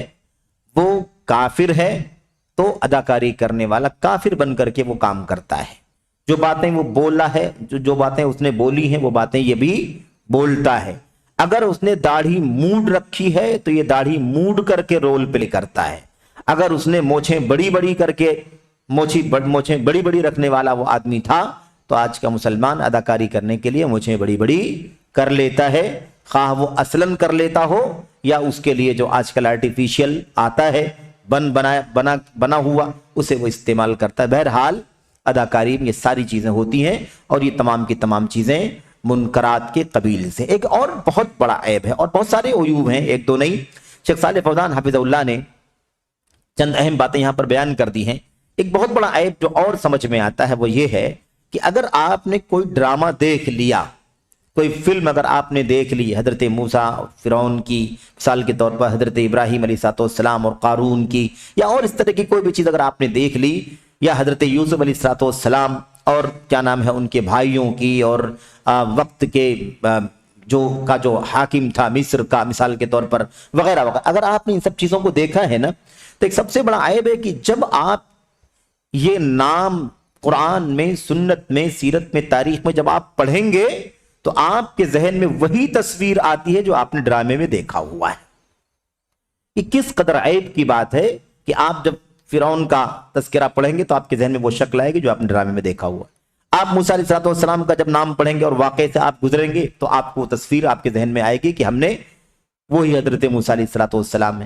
وہ کافر ہے، تو اداکاری کرنے والا کافر بن کر کے وہ کام کرتا ہے، جو باتیں وہ بولا ہے، جو باتیں اس نے بولی ہیں وہ باتیں یہ بھی بولتا ہے۔ اگر اس نے داڑھی موڑ رکھی ہے تو یہ داڑھی موڑ کر کے رول پلے کرتا ہے۔ اگر اس نے مونچھیں بڑی بڑی کر کے، مونچھیں بڑی بڑی رکھنے والا وہ آدمی تھا، تو آج کا مسلمان اداکاری کرنے کے لیے مونچھیں بڑی بڑی کر لیتا ہے، خواہ وہ اصلاً کر لیتا ہو یا اس کے لیے جو آج کل آرٹیفیشل آتا ہے بنا ہوا، اسے وہ استعمال کرتا ہے۔ بہرحال اداکاری میں یہ ساری چیزیں ہوتی ہیں، اور یہ تمام کی تمام چیزیں منکرات کے قبیل سے۔ ایک اور بہت بڑا عیب ہے، اور بہت سارے عیوب ہیں، ایک دو نہیں۔ شیخ صالح فوزان حفظ اللہ نے چند اہم باتیں یہاں پر بیان کر دی ہیں۔ ایک بہت بڑا عیب جو اور سمجھ میں آتا ہے وہ یہ ہے کہ اگر آپ نے کوئی ڈرامہ دیکھ لیا، کوئی فلم اگر آپ نے دیکھ لی، حضرت موسیٰ فرعون کی، مثال کے طور پر حضرت ابراہیم علیہ السلام اور قارون کی، یا اور اس طرح کی کوئی بھی چیز اگر آپ نے دیکھ لی، یا حضرت یوسف علیہ السلام اور کیا نام ہے ان کے بھائیوں کی، اور وقت کے جو حاکم تھا مصر کا، مثال کے طور پر، وغیرہ وغیرہ، اگر آپ نے ان سب چیزوں کو دیکھا ہے نا، تو ایک سب سے بڑا عیب ہے کہ جب آپ یہ نام قرآن میں، سنت میں، سیرت میں، تاریخ میں جب آپ پڑھیں گے تو آپ کے ذہن میں وہی تصویر آتی ہے جو آپ نے ڈرامے میں دیکھا ہوا ہے۔ یہ کس قدر عیب کی بات ہے کہ آپ جب فرعون کا تذکرہ پڑھیں گے تو آپ کے ذہن میں وہ شکل آئے گی جو آپ نے ڈرامے میں دیکھا ہوا ہے۔ آپ موسیٰ علیہ السلام کا جب نام پڑھیں گے اور واقعے سے آپ گزریں گے تو آپ کو تصویر آپ کے ذہن میں آئے گی کہ ہم نے وہی حضرت موسیٰ علیہ السلام ہے۔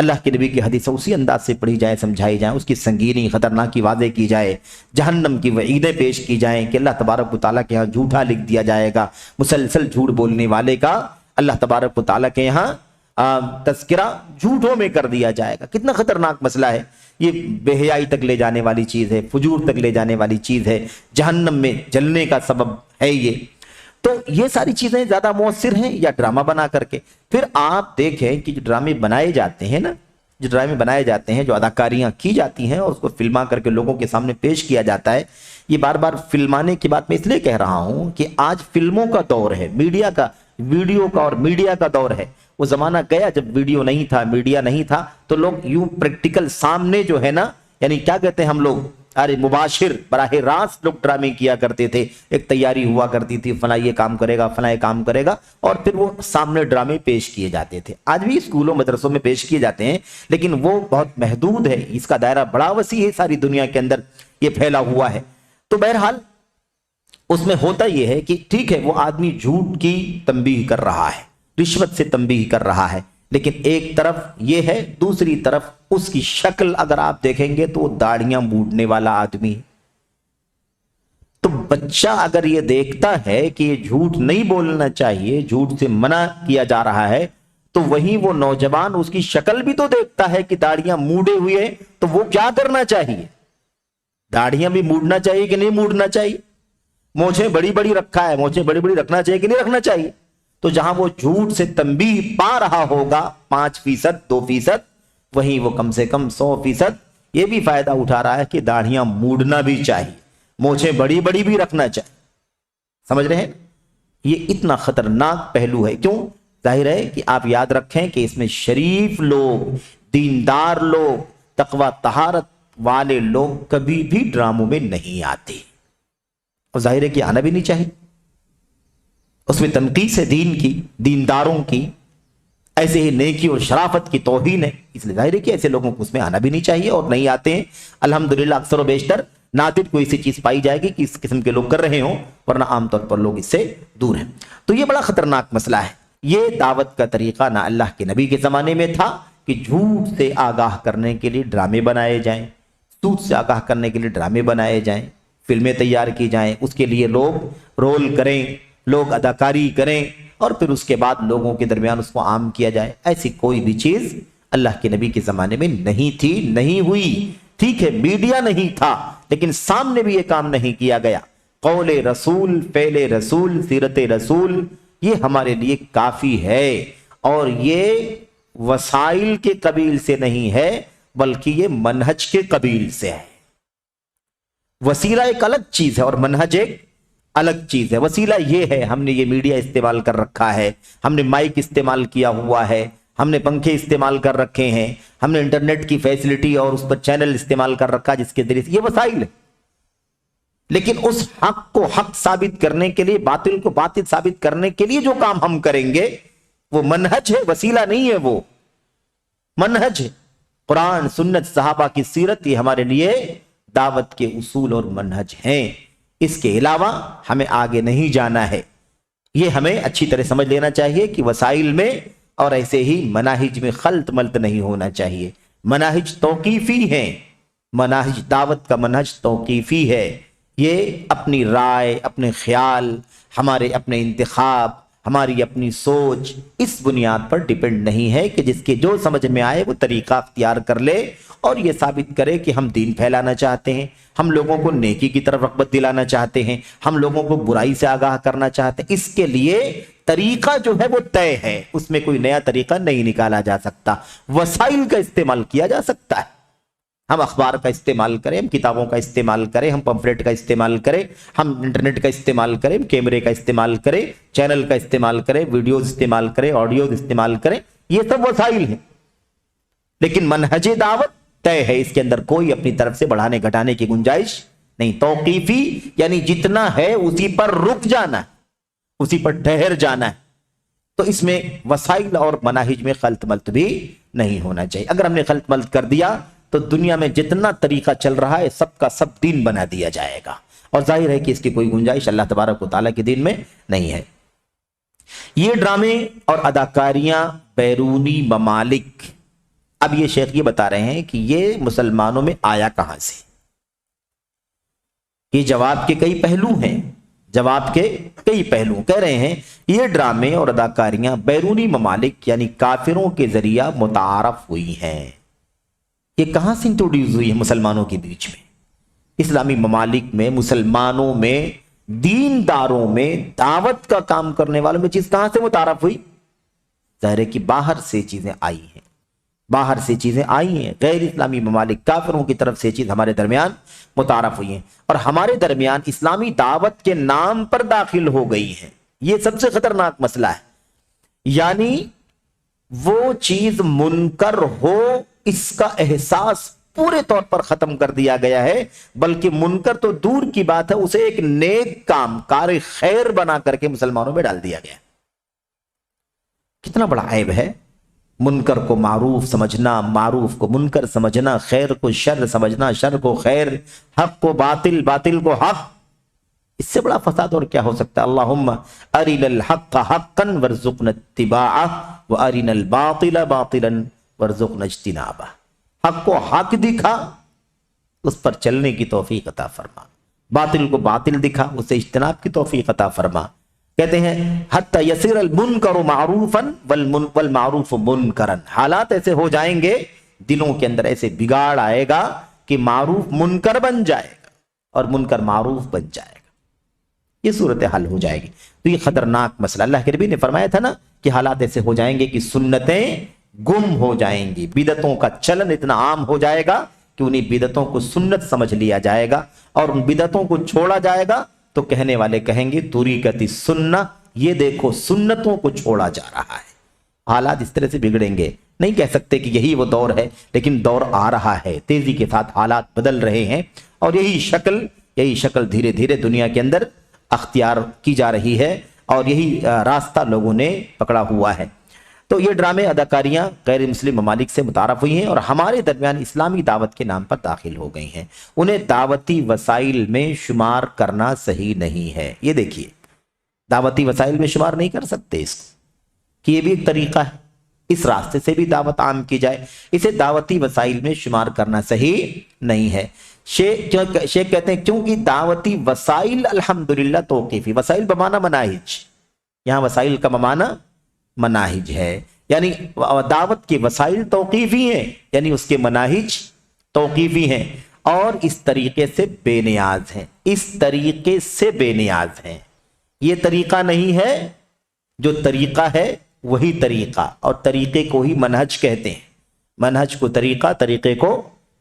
اللہ کے نبی کی حدیث اسی انداز سے پڑھی جائے، سمجھائی جائیں، اس کی سنگینی خطرناکی واضح کی جائے، جہنم کی وعیدیں پیش کی جائیں کہ اللہ تبارک و تعالیٰ کے یہاں جھوٹا لکھ دیا جائے گا، مسلسل جھوٹ بولنے والے کا اللہ تبارک و تعالیٰ کے یہاں تذکرہ جھوٹوں میں کر دیا جائے گا۔ کتنا خطرناک مسئلہ ہے یہ، بے حیائی تک لے جانے والی چیز ہے، فجور تک لے جانے والی چیز ہے، جہنم میں جلنے کا سبب ہے یہ۔ تو یہ ساری چیزیں زیادہ مؤثر ہیں یا ڈرامہ بنا کر کے؟ پھر آپ دیکھیں کہ جو ڈرامے بنائے جاتے ہیں نا، جو ڈرامے بنائے جاتے ہیں، جو اداکاریاں کی جاتی ہیں اور اس کو فلما کر کے لوگوں کے سامنے پیش کیا جاتا ہے، یہ بار بار فلمانے کی بات میں اس لیے کہہ رہا ہوں کہ آج فلموں کا دور ہے، میڈیا کا، ویڈیو کا اور میڈیا کا دور ہے۔ وہ زمانہ گیا جب ویڈیو نہیں تھا، میڈیا نہیں تھا، تو لوگ یوں پریکٹیکل سامنے جو ہے نا، یعنی کیا کہتے ہیں ہم لوگ، ارے مباشر براہ راست لوگ ڈرامے کیا کرتے تھے، ایک تیاری ہوا کرتی تھی، فلاں یہ کام کرے گا، فلاں یہ کام کرے گا، اور پھر وہ سامنے ڈرامے پیش کیے جاتے تھے۔ آج بھی اسکولوں مدرسوں میں پیش کیے جاتے ہیں، لیکن وہ بہت محدود ہے، اس کا دائرہ بڑا وسیع ہے، ساری دنیا کے اندر یہ پھیلا ہوا ہے۔ تو بہرحال اس میں ہوتا یہ ہے کہ ٹھیک ہے وہ آدمی جھوٹ کی تنبیہ کر رہا ہے، رشوت سے تنبیہ کر رہا ہے، لیکن ایک طرف یہ ہے، دوسری طرف اس کی شکل اگر آپ دیکھیں گے تو وہ داڑیاں موڑنے والا آدمی ہے۔ تو بچہ اگر یہ دیکھتا ہے کہ یہ جھوٹ نہیں بولنا چاہیے، جھوٹ سے منع کیا جا رہا ہے، تو وہیں وہ نوجوان اس کی شکل بھی تو دیکھتا ہے کہ داڑیاں موڑے ہوئے ہیں، تو وہ کیا کرنا چاہیے؟ داڑیاں بھی موڑنا چاہیے کہ نہیں موڑنا چاہیے؟ مونچھیں بڑی بڑی رکھا ہے، مونچھیں بڑی بڑی رکھنا چاہیے کہ نہیں رکھنا چاہیے؟ تو جہاں وہ جھوٹ سے تنبیہ پا رہا ہوگا 5%، 2%، وہیں وہ کم سے کم 100% یہ بھی فائدہ اٹھا رہا ہے کہ داڑھیاں موڑنا بھی چاہیے، مونچھیں بڑی بڑی بھی رکھنا چاہیے۔ سمجھ رہے ہیں؟ یہ اتنا خطرناک پہلو ہے۔ کیوں؟ ظاہر ہے کہ آپ یاد رکھیں کہ اس میں شریف لوگ، دیندار لوگ، تقوی طہارت والے لوگ کبھی بھی ڈراموں میں نہیں آتے، اور ظاہر ہے کہ آنا بھی نہیں چاہیے۔ اس میں تنقیص ہے دین کی، دینداروں کی، ایسے ہی نیکی اور شرافت کی توہین ہے، اس لیے ظاہر ہے کہ ایسے لوگوں کو اس میں آنا بھی نہیں چاہیے، اور نہیں آتے ہیں الحمدللہ اکثر و بیشتر نادر کوئی ایسی چیز پائی جائے گی کہ اس قسم کے لوگ کر رہے ہوں، ورنہ عام طور پر لوگ اس سے دور ہیں۔ تو یہ بڑا خطرناک مسئلہ ہے۔ یہ دعوت کا طریقہ نہ اللہ کے نبی کے زمانے میں تھا کہ جھوٹ سے آگاہ کرنے کے لیے ڈرامے بنائے جائیں، سود سے آگاہ کرنے کے لیے ڈرامے بنائے جائیں، فلمیں تیار کی جائیں، اس کے لیے لوگ رول کریں، لوگ اداکاری کریں، اور پھر اس کے بعد لوگوں کے درمیان اس کو عام کیا جائے۔ ایسی کوئی بھی چیز اللہ کے نبی کے زمانے میں نہیں تھی، نہیں ہوئی۔ ٹھیک ہے میڈیا نہیں تھا، لیکن سامنے بھی یہ کام نہیں کیا گیا۔ قول رسول، فعل رسول، سیرت رسول، یہ ہمارے لیے کافی ہے، اور یہ وسائل کے قبیل سے نہیں ہے بلکہ یہ منہج کے قبیل سے ہے۔ وسیلہ ایک الگ چیز ہے اور منہج ایک الگ چیز ہے۔ وسیلہ یہ ہے ہم نے یہ میڈیا استعمال کر رکھا ہے، ہم نے مائک استعمال کیا ہوا ہے، ہم نے پنکھے استعمال کر رکھے ہیں، ہم نے انٹرنیٹ کی فیسلٹی اور اس پر چینل استعمال کر رکھا جس کے ذریعے یہ وسائل ہے، لیکن اس حق کو حق ثابت کرنے کے لیے، باطل کو باطل ثابت کرنے کے لیے جو کام ہم کریں گے وہ منہج ہے، وسیلہ نہیں ہے، وہ منہج ہے۔ قرآن، سنت، صحابہ کی سیرت یہ ہمارے لیے دعوت کے اصول اور منہج ہیں، اس کے علاوہ ہمیں آگے نہیں جانا ہے۔ یہ ہمیں اچھی طرح سمجھ لینا چاہیے کہ وسائل میں اور ایسے ہی مناہج میں خلط ملط نہیں ہونا چاہیے۔ مناہج توقیفی ہیں، مناہج دعوت کا منہج توقیفی ہے، یہ اپنی رائے، اپنے خیال، ہمارے اپنے انتخاب، ہماری اپنی سوچ، اس بنیاد پر ڈیپینڈ نہیں ہے کہ جس کے جو سمجھ میں آئے وہ طریقہ اختیار کر لے اور یہ ثابت کرے کہ ہم دین پھیلانا چاہتے ہیں، ہم لوگوں کو نیکی کی طرف رغبت دلانا چاہتے ہیں، ہم لوگوں کو برائی سے آگاہ کرنا چاہتے ہیں۔ اس کے لیے طریقہ جو ہے وہ طے ہے، اس میں کوئی نیا طریقہ نہیں نکالا جا سکتا۔ وسائل کا استعمال کیا جا سکتا ہے، ہم اخبار کا استعمال کریں، ہم کتابوں کا استعمال کریں، ہم پمفلیٹ کا استعمال کریں، ہم انٹرنیٹ کا استعمال کریں، کیمرے کا استعمال کریں، چینل کا استعمال کریں، ویڈیوز استعمال کریں، آڈیوز استعمال کریں، یہ سب وسائل ہیں، لیکن منہج دعوت طے ہے، اس کے اندر کوئی اپنی طرف سے بڑھانے گھٹانے کی گنجائش نہیں۔ توقیفی یعنی جتنا ہے اسی پر رک جانا ہے، اسی پر ٹھہر جانا ہے، تو اس میں وسائل اور مناہج میں خلط ملط بھی نہیں ہونا چاہیے۔ اگر ہم نے خلط ملط کر دیا تو دنیا میں جتنا طریقہ چل رہا ہے سب کا سب دین بنا دیا جائے گا، اور ظاہر ہے کہ اس کی کوئی گنجائش اللہ تبارک و تعالیٰ کے دین میں نہیں ہے۔ یہ ڈرامے اور اداکاریاں بیرونی ممالک اب یہ شیخ یہ بتا رہے ہیں کہ یہ مسلمانوں میں آیا کہاں سے؟ یہ جواب کے کئی پہلو ہیں، جواب کے کئی پہلو کہہ رہے ہیں یہ ڈرامے اور اداکاریاں بیرونی ممالک یعنی کافروں کے ذریعہ متعارف ہوئی ہیں۔ یہ کہاں سے انٹروڈیوس ہوئی ہے مسلمانوں کے بیچ میں؟ اسلامی ممالک میں، مسلمانوں میں، دینداروں میں، دعوت کا کام کرنے والوں میں چیز کہاں سے متعارف ہوئی؟ ظاہر ہے کہ باہر سے چیزیں آئی ہیں، باہر سے چیزیں آئی ہیں، غیر اسلامی ممالک کافروں کی طرف سے چیز ہمارے درمیان متعارف ہوئی ہیں اور ہمارے درمیان اسلامی دعوت کے نام پر داخل ہو گئی ہیں۔ یہ سب سے خطرناک مسئلہ ہے، یعنی وہ چیز منکر ہو اس کا احساس پورے طور پر ختم کر دیا گیا ہے، بلکہ منکر تو دور کی بات ہے، اسے ایک نیک کام، کار خیر بنا کر کے مسلمانوں میں ڈال دیا گیا۔ کتنا بڑا عیب ہے، منکر کو معروف سمجھنا، معروف کو منکر سمجھنا، خیر کو شر سمجھنا، شر کو خیر، حق کو باطل، باطل کو حق۔ اس سے بڑا فساد اور کیا ہو سکتا ہے؟ اللہم ارنا الحق حقا وارزقنا اتباعہ وارنا الباطل باطلا وارزقنا اجتنابہ۔ حق کو حق دکھا، اس پر چلنے کی توفیق عطا فرما، باطل کو باطل دکھا، اسے اجتناب کی توفیق عطا فرما۔ کہتے ہیں حتی یصیر المنکر معروفا والمعروف منکرا، حالات ایسے ہو جائیں گے، دلوں کے اندر ایسے بگاڑ آئے گا کہ معروف منکر بن جائے گا اور منکر معروف بن جائے گا، یہ صورتحال ہو جائے گی۔ تو یہ خطرناک مسئلہ، اللہ کے نبی نے فرمایا تھا نا کہ حالات ایسے ہو جائیں گے کہ سنتیں گم ہو جائیں گی، بدعتوں کا چلن اتنا عام ہو جائے گا کہ انہیں بدعتوں کو سنت سمجھ لیا جائے گا اور ان بدعتوں کو چھوڑا جائے گا تو کہنے والے کہیں گے طریقت السنہ، یہ دیکھو سنتوں کو چھوڑا جا رہا ہے۔ حالات اس طرح سے بگڑیں گے، نہیں کہہ سکتے کہ یہی وہ دور ہے، لیکن دور آ رہا ہے، تیزی کے ساتھ حالات بدل رہے ہیں اور یہی شکل دھیرے دھیرے دنیا کے اندر اختیار کی جا رہی ہے اور یہی راستہ لوگوں نے پکڑا ہوا ہے۔ تو یہ ڈرامے اداکاریاں غیر مسلم ممالک سے متعارف ہوئی ہیں اور ہمارے درمیان اسلامی دعوت کے نام پر داخل ہو گئی ہیں، انہیں دعوتی وسائل میں شمار کرنا صحیح نہیں ہے۔ یہ دیکھیے، دعوتی وسائل میں شمار نہیں کر سکتے اس کہ یہ بھی ایک طریقہ ہے، اس راستے سے بھی دعوت عام کی جائے، اسے دعوتی وسائل میں شمار کرنا صحیح نہیں ہے۔ شیخ کہتے ہیں کیونکہ دعوتی وسائل الحمدللہ توقیفی، وسائل بمانا مناہج، یہاں وسائل کا بمانا مناہج ہے، یعنی دعوت کے وسائل توقیفی ہیں، یعنی اس کے مناہج توقیفی ہیں اور اس طریقے سے بے نیاز ہیں، اس طریقے سے بے نیاز ہیں۔ یہ طریقہ نہیں ہے، جو طریقہ ہے وہی طریقہ، اور طریقے کو ہی منہج کہتے ہیں، منہج کو طریقہ، طریقے کو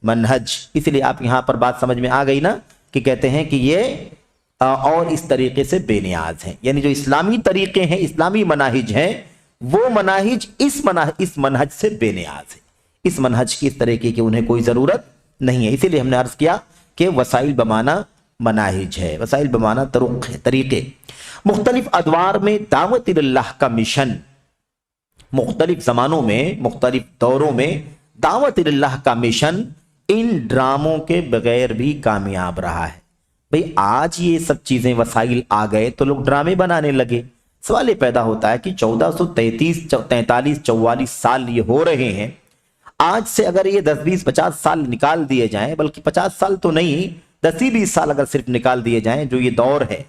منہج۔ اس لیے آپ یہاں پر بات سمجھ میں آ گئی نا کہ کہتے ہیں کہ یہ اور اس طریقے سے بے نیاز ہیں، یعنی جو اسلامی طریقے ہیں، اسلامی مناہج ہیں، وہ مناہج اس منہج سے بے نیاز ہے، اس منہج کی اس طریقے کی انہیں کوئی ضرورت نہیں ہے۔ اسی لیے ہم نے عرض کیا کہ وسائل بمانا مناہج ہے، وسائل بمانا طرق ہے، طریقے۔ مختلف ادوار میں دعوت اللہ کا مشن، مختلف زمانوں میں، مختلف دوروں میں دعوت اللہ کا مشن ان ڈراموں کے بغیر بھی کامیاب رہا ہے۔ بھئی آج یہ سب چیزیں وسائل آ گئے تو لوگ ڈرامے بنانے لگے۔ سوال یہ پیدا ہوتا ہے کہ 1433 43 44 سال یہ ہو رہے ہیں، آج سے اگر یہ 10 20 50 سال نکال دیے جائیں، بلکہ 50 سال تو نہیں، 10 20 سال اگر صرف نکال دیے جائیں جو یہ دور ہے،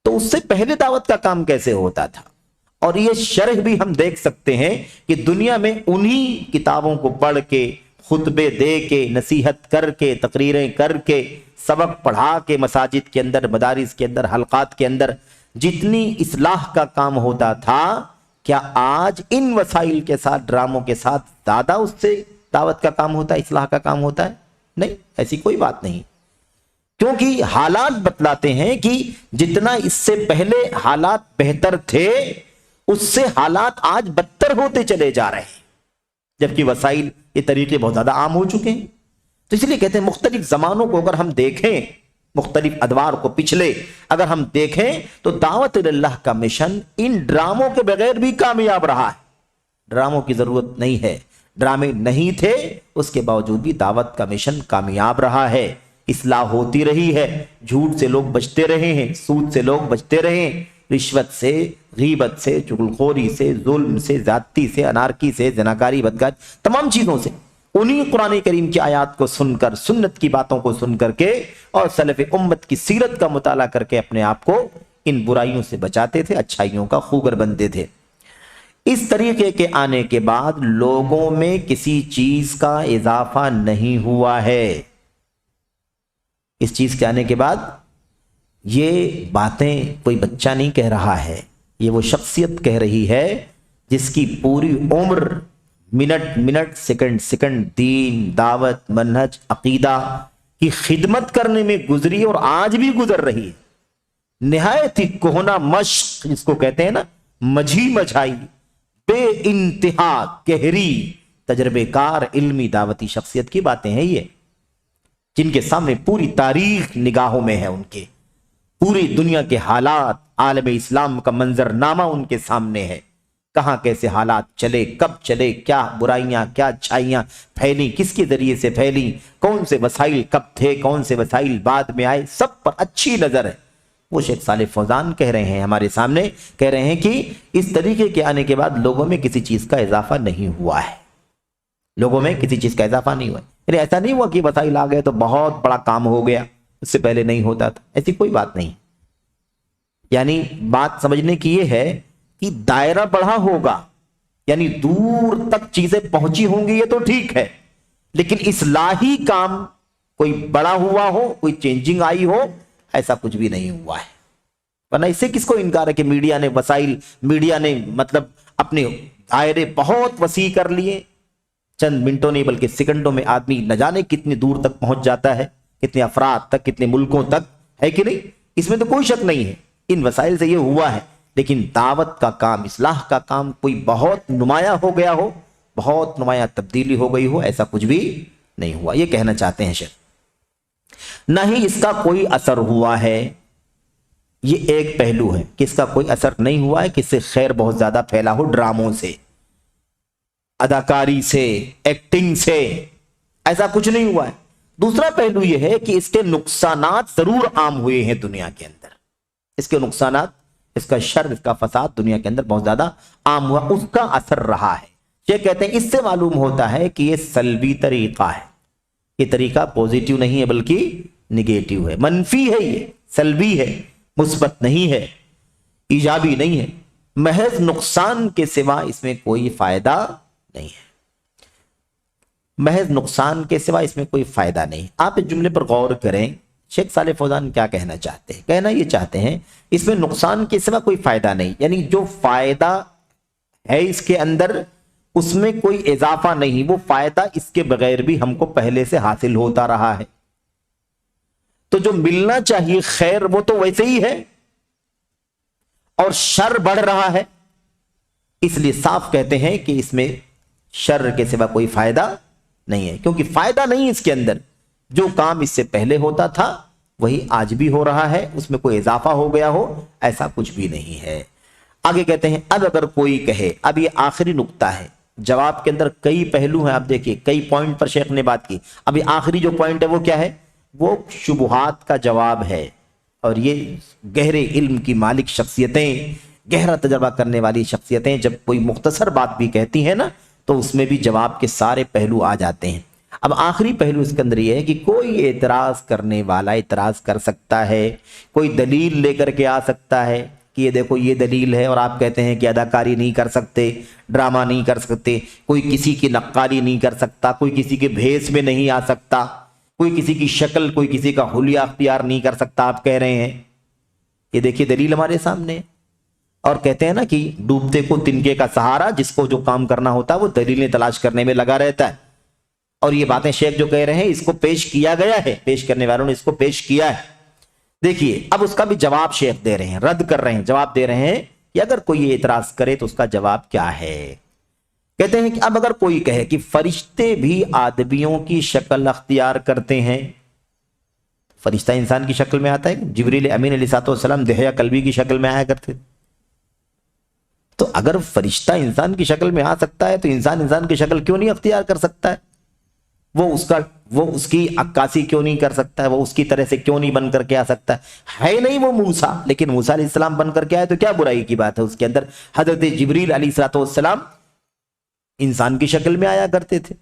تو اس سے پہلے دعوت کا کام کیسے ہوتا تھا؟ اور یہ شرح بھی ہم دیکھ سکتے ہیں کہ دنیا میں انہی کتابوں کو پڑھ کے، خطبے دے کے، نصیحت کر کے، تقریریں کر کے، سبق پڑھا کے، مساجد کے اندر، مدارس کے اندر، حلقات کے اندر جتنی اصلاح کا کام ہوتا تھا، کیا آج ان وسائل کے ساتھ، ڈراموں کے ساتھ زیادہ اس سے دعوت کا کام ہوتا ہے، اصلاح کا کام ہوتا ہے؟ نہیں، ایسی کوئی بات نہیں، کیونکہ حالات بتلاتے ہیں کہ جتنا اس سے پہلے حالات بہتر تھے، اس سے حالات آج بدتر ہوتے چلے جا رہے ہیں، جبکہ وسائل، یہ طریقے بہت زیادہ عام ہو چکے ہیں۔ تو اس لیے کہتے ہیں مختلف زمانوں کو اگر ہم دیکھیں، مختلف ادوار کو پچھلے اگر ہم دیکھیں، تو دعوت اللہ کا مشن ان ڈراموں کے بغیر بھی کامیاب رہا ہے۔ ڈراموں کی ضرورت نہیں ہے، ڈرامے نہیں تھے، اس کے باوجود بھی دعوت کا مشن کامیاب رہا ہے، اصلاح ہوتی رہی ہے، جھوٹ سے لوگ بچتے رہے ہیں، سود سے لوگ بچتے رہے ہیں، رشوت سے، غیبت سے، چغلخوری سے، ظلم سے، زیادتی سے، انارکی سے، زناکاری، بدکاری، تمام چیزوں سے انہی قرآن کریم کی آیات کو سن کر، سنت کی باتوں کو سن کر کے اور سلف امت کی سیرت کا مطالعہ کر کے اپنے آپ کو ان برائیوں سے بچاتے تھے، اچھائیوں کا خوگر بنتے تھے۔ اس طریقے کے آنے کے بعد لوگوں میں کسی چیز کا اضافہ نہیں ہوا ہے۔ اس چیز کے آنے کے بعد یہ باتیں کوئی بچہ نہیں کہہ رہا ہے، یہ وہ شخصیت کہہ رہی ہے جس کی پوری عمر منٹ منٹ، سیکنڈ سیکنڈ دین، دعوت، منہج، عقیدہ کی خدمت کرنے میں گزری اور آج بھی گزر رہی ہے۔ نہایت ہی کہنا مشق جس کو کہتے ہیں نا، مجھی مجھائی، بے انتہا گہری تجربے کار علمی دعوتی شخصیت کی باتیں ہیں یہ، جن کے سامنے پوری تاریخ نگاہوں میں ہے، ان کے پوری دنیا کے حالات، عالم اسلام کا منظرنامہ ان کے سامنے ہے، کہاں کیسے حالات چلے، کب چلے، کیا برائیاں کیا اچھائیاں پھیلی، کس کے ذریعے سے پھیلی، کون سے وسائل کب تھے، کون سے وسائل بعد میں آئے، سب پر اچھی نظر ہے۔ وہ شیخ صالح فوزان کہہ رہے ہیں ہمارے سامنے، کہہ رہے ہیں کہ اس طریقے کے آنے کے بعد لوگوں میں کسی چیز کا اضافہ نہیں ہوا ہے، لوگوں میں کسی چیز کا اضافہ نہیں ہوا ہے۔ یعنی ایسا نہیں ہوا کہ وسائل آ گئے تو بہت بڑا کام ہو گیا، اس سے پہلے نہیں ہوتا تھا، ایسی کوئی بات نہیں۔ یعنی بات سمجھنے کی یہ ہے کہ دائرہ بڑھا ہوگا، یعنی دور تک چیزیں پہنچی ہوں گی، یہ تو ٹھیک ہے، لیکن اصلاحی کام کوئی بڑا ہوا ہو، کوئی چینجنگ آئی ہو، ایسا کچھ بھی نہیں ہوا ہے۔ ورنہ اس سے کس کو انکار ہے کہ میڈیا نے وسائل، میڈیا نے مطلب اپنے دائرے بہت وسیع کر لیے، چند منٹوں نہیں بلکہ سیکنڈوں میں آدمی نہ جانے کتنی دور تک پہنچ جاتا ہے، کتنے افراد تک، کتنے ملکوں تک، ہے کہ نہیں؟ اس میں تو کوئی شک نہیں ہے، ان وسائل سے یہ ہوا ہے، لیکن دعوت کا کام، اصلاح کا کام کوئی بہت نمایاں ہو گیا ہو، بہت نمایاں تبدیلی ہو گئی ہو، ایسا کچھ بھی نہیں ہوا، یہ کہنا چاہتے ہیں شیخ۔ نہ ہی اس کا کوئی اثر ہوا ہے، یہ ایک پہلو ہے کہ اس کا کوئی اثر نہیں ہوا ہے، کہ اس سے خیر بہت زیادہ پھیلا ہو، ڈراموں سے، اداکاری سے، ایکٹنگ سے، ایسا کچھ نہیں ہوا ہے۔ دوسرا پہلو یہ ہے کہ اس کے نقصانات ضرور عام ہوئے ہیں دنیا کے اندر، اس کے نقصانات، اس کا شر، اس کا فساد دنیا کے اندر بہت زیادہ عام ہوا، اس کا اثر رہا ہے۔ یہ کہتے ہیں اس سے معلوم ہوتا ہے کہ یہ سلبی طریقہ ہے، یہ طریقہ پوزیٹیو نہیں ہے بلکہ نگیٹیو ہے، منفی ہے، یہ سلبی ہے، مثبت نہیں ہے، ایجابی نہیں ہے، محض نقصان کے سوا اس میں کوئی فائدہ نہیں ہے، محض نقصان کے سوا اس میں کوئی فائدہ نہیں۔ آپ اس جملے پر غور کریں، شیخ صالح فوزان کیا کہنا چاہتے ہیں؟ کہنا یہ چاہتے ہیں اس میں نقصان کے سوا کوئی فائدہ نہیں، یعنی جو فائدہ ہے اس کے اندر اس میں کوئی اضافہ نہیں، وہ فائدہ اس کے بغیر بھی ہم کو پہلے سے حاصل ہوتا رہا ہے، تو جو ملنا چاہیے خیر وہ تو ویسے ہی ہے، اور شر بڑھ رہا ہے، اس لیے صاف کہتے ہیں کہ اس میں شر کے سوا کوئی فائدہ نہیں ہے، کیونکہ فائدہ نہیں اس کے اندر، جو کام اس سے پہلے ہوتا تھا وہی آج بھی ہو رہا ہے، اس میں کوئی اضافہ ہو گیا ہو ایسا کچھ بھی نہیں ہے۔ آگے کہتے ہیں اب اگر کوئی کہے، اب یہ آخری نقطہ ہے، جواب کے اندر کئی پہلو ہیں، آپ دیکھیے کئی پوائنٹ پر شیخ نے بات کی، اب یہ آخری جو پوائنٹ ہے وہ کیا ہے؟ وہ شبہات کا جواب ہے، اور یہ گہرے علم کی مالک شخصیتیں، گہرا تجربہ کرنے والی شخصیتیں جب کوئی مختصر بات بھی کہتی ہیں نا تو اس میں بھی جواب کے سارے پہلو آ جاتے ہیں۔ اب آخری پہلو اس کے اندر یہ ہے کہ کوئی اعتراض کرنے والا اعتراض کر سکتا ہے، کوئی دلیل لے کر کے آ سکتا ہے کہ یہ دیکھو یہ دلیل ہے، اور آپ کہتے ہیں کہ اداکاری نہیں کر سکتے، ڈرامہ نہیں کر سکتے، کوئی کسی کی نقالی نہیں کر سکتا، کوئی کسی کے بھیس میں نہیں آ سکتا، کوئی کسی کی شکل، کوئی کسی کا حلیہ اختیار نہیں کر سکتا، آپ کہہ رہے ہیں۔ یہ دیکھیے دلیل ہمارے سامنے، اور کہتے ہیں نا کہ ڈوبتے کو تنکے کا سہارا، جس کو جو کام کرنا ہوتا ہے وہ دلیلیں تلاش کرنے میں لگا رہتا ہے، اور یہ باتیں شیخ جو کہہ رہے ہیں اس کو پیش کیا گیا ہے، پیش کرنے والوں نے اس کو پیش کیا ہے۔ دیکھیے اب اس کا بھی جواب شیخ دے رہے ہیں، رد کر رہے ہیں، جواب دے رہے ہیں کہ اگر کوئی اعتراض کرے تو اس کا جواب کیا ہے۔ کہتے ہیں کہ اب اگر کوئی کہے کہ فرشتے بھی آدمیوں کی شکل اختیار کرتے ہیں، فرشتہ انسان کی شکل میں آتا ہے، جبریل امین علیہ السلام دحیہ قلبی کی شکل میں آیا کرتے، تو اگر فرشتہ انسان کی شکل میں آ سکتا ہے تو انسان کی شکل کیوں نہیں اختیار کر سکتا ہے؟ وہ اس کی عکاسی کیوں نہیں کر سکتا ہے؟ وہ اس کی طرح سے کیوں نہیں بن کر کے آ سکتا ہے نہیں وہ موسیٰ، لیکن موسیٰ علیہ السلام بن کر کے آئے تو کیا برائی کی بات ہے؟ اس کے اندر حضرت جبریل علیہ السلام انسان کی شکل میں آیا کرتے تھے۔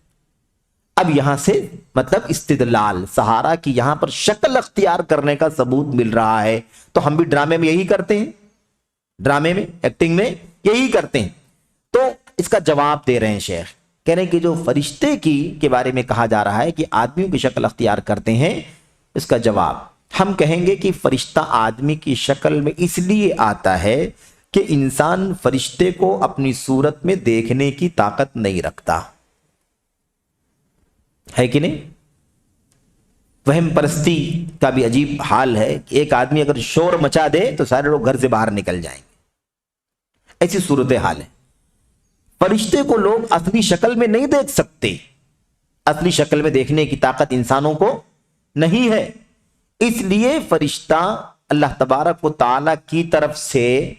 اب یہاں سے مطلب استدلال سہارا کی یہاں پر شکل اختیار کرنے کا ثبوت مل رہا ہے، تو ہم بھی ڈرامے میں یہی کرتے ہیں، ڈرامے میں ایکٹنگ میں یہی کرتے ہیں۔ تو اس کا جواب دے رہے ہیں شیخ، کہہ رہے ہیں کہ جو فرشتے کے بارے میں کہا جا رہا ہے کہ آدمیوں کی شکل اختیار کرتے ہیں، اس کا جواب ہم کہیں گے کہ فرشتہ آدمی کی شکل میں اس لیے آتا ہے کہ انسان فرشتے کو اپنی صورت میں دیکھنے کی طاقت نہیں رکھتا ہے کہ نہیں؟ وہم پرستی کا بھی عجیب حال ہے کہ ایک آدمی اگر شور مچا دے تو سارے لوگ گھر سے باہر نکل جائیں گے، ایسی صورت حال ہے۔ فرشتے کو لوگ اصلی شکل میں نہیں دیکھ سکتے، اصلی شکل میں دیکھنے کی طاقت انسانوں کو نہیں ہے، اس لیے فرشتہ اللہ تبارک و تعالی کی طرف سے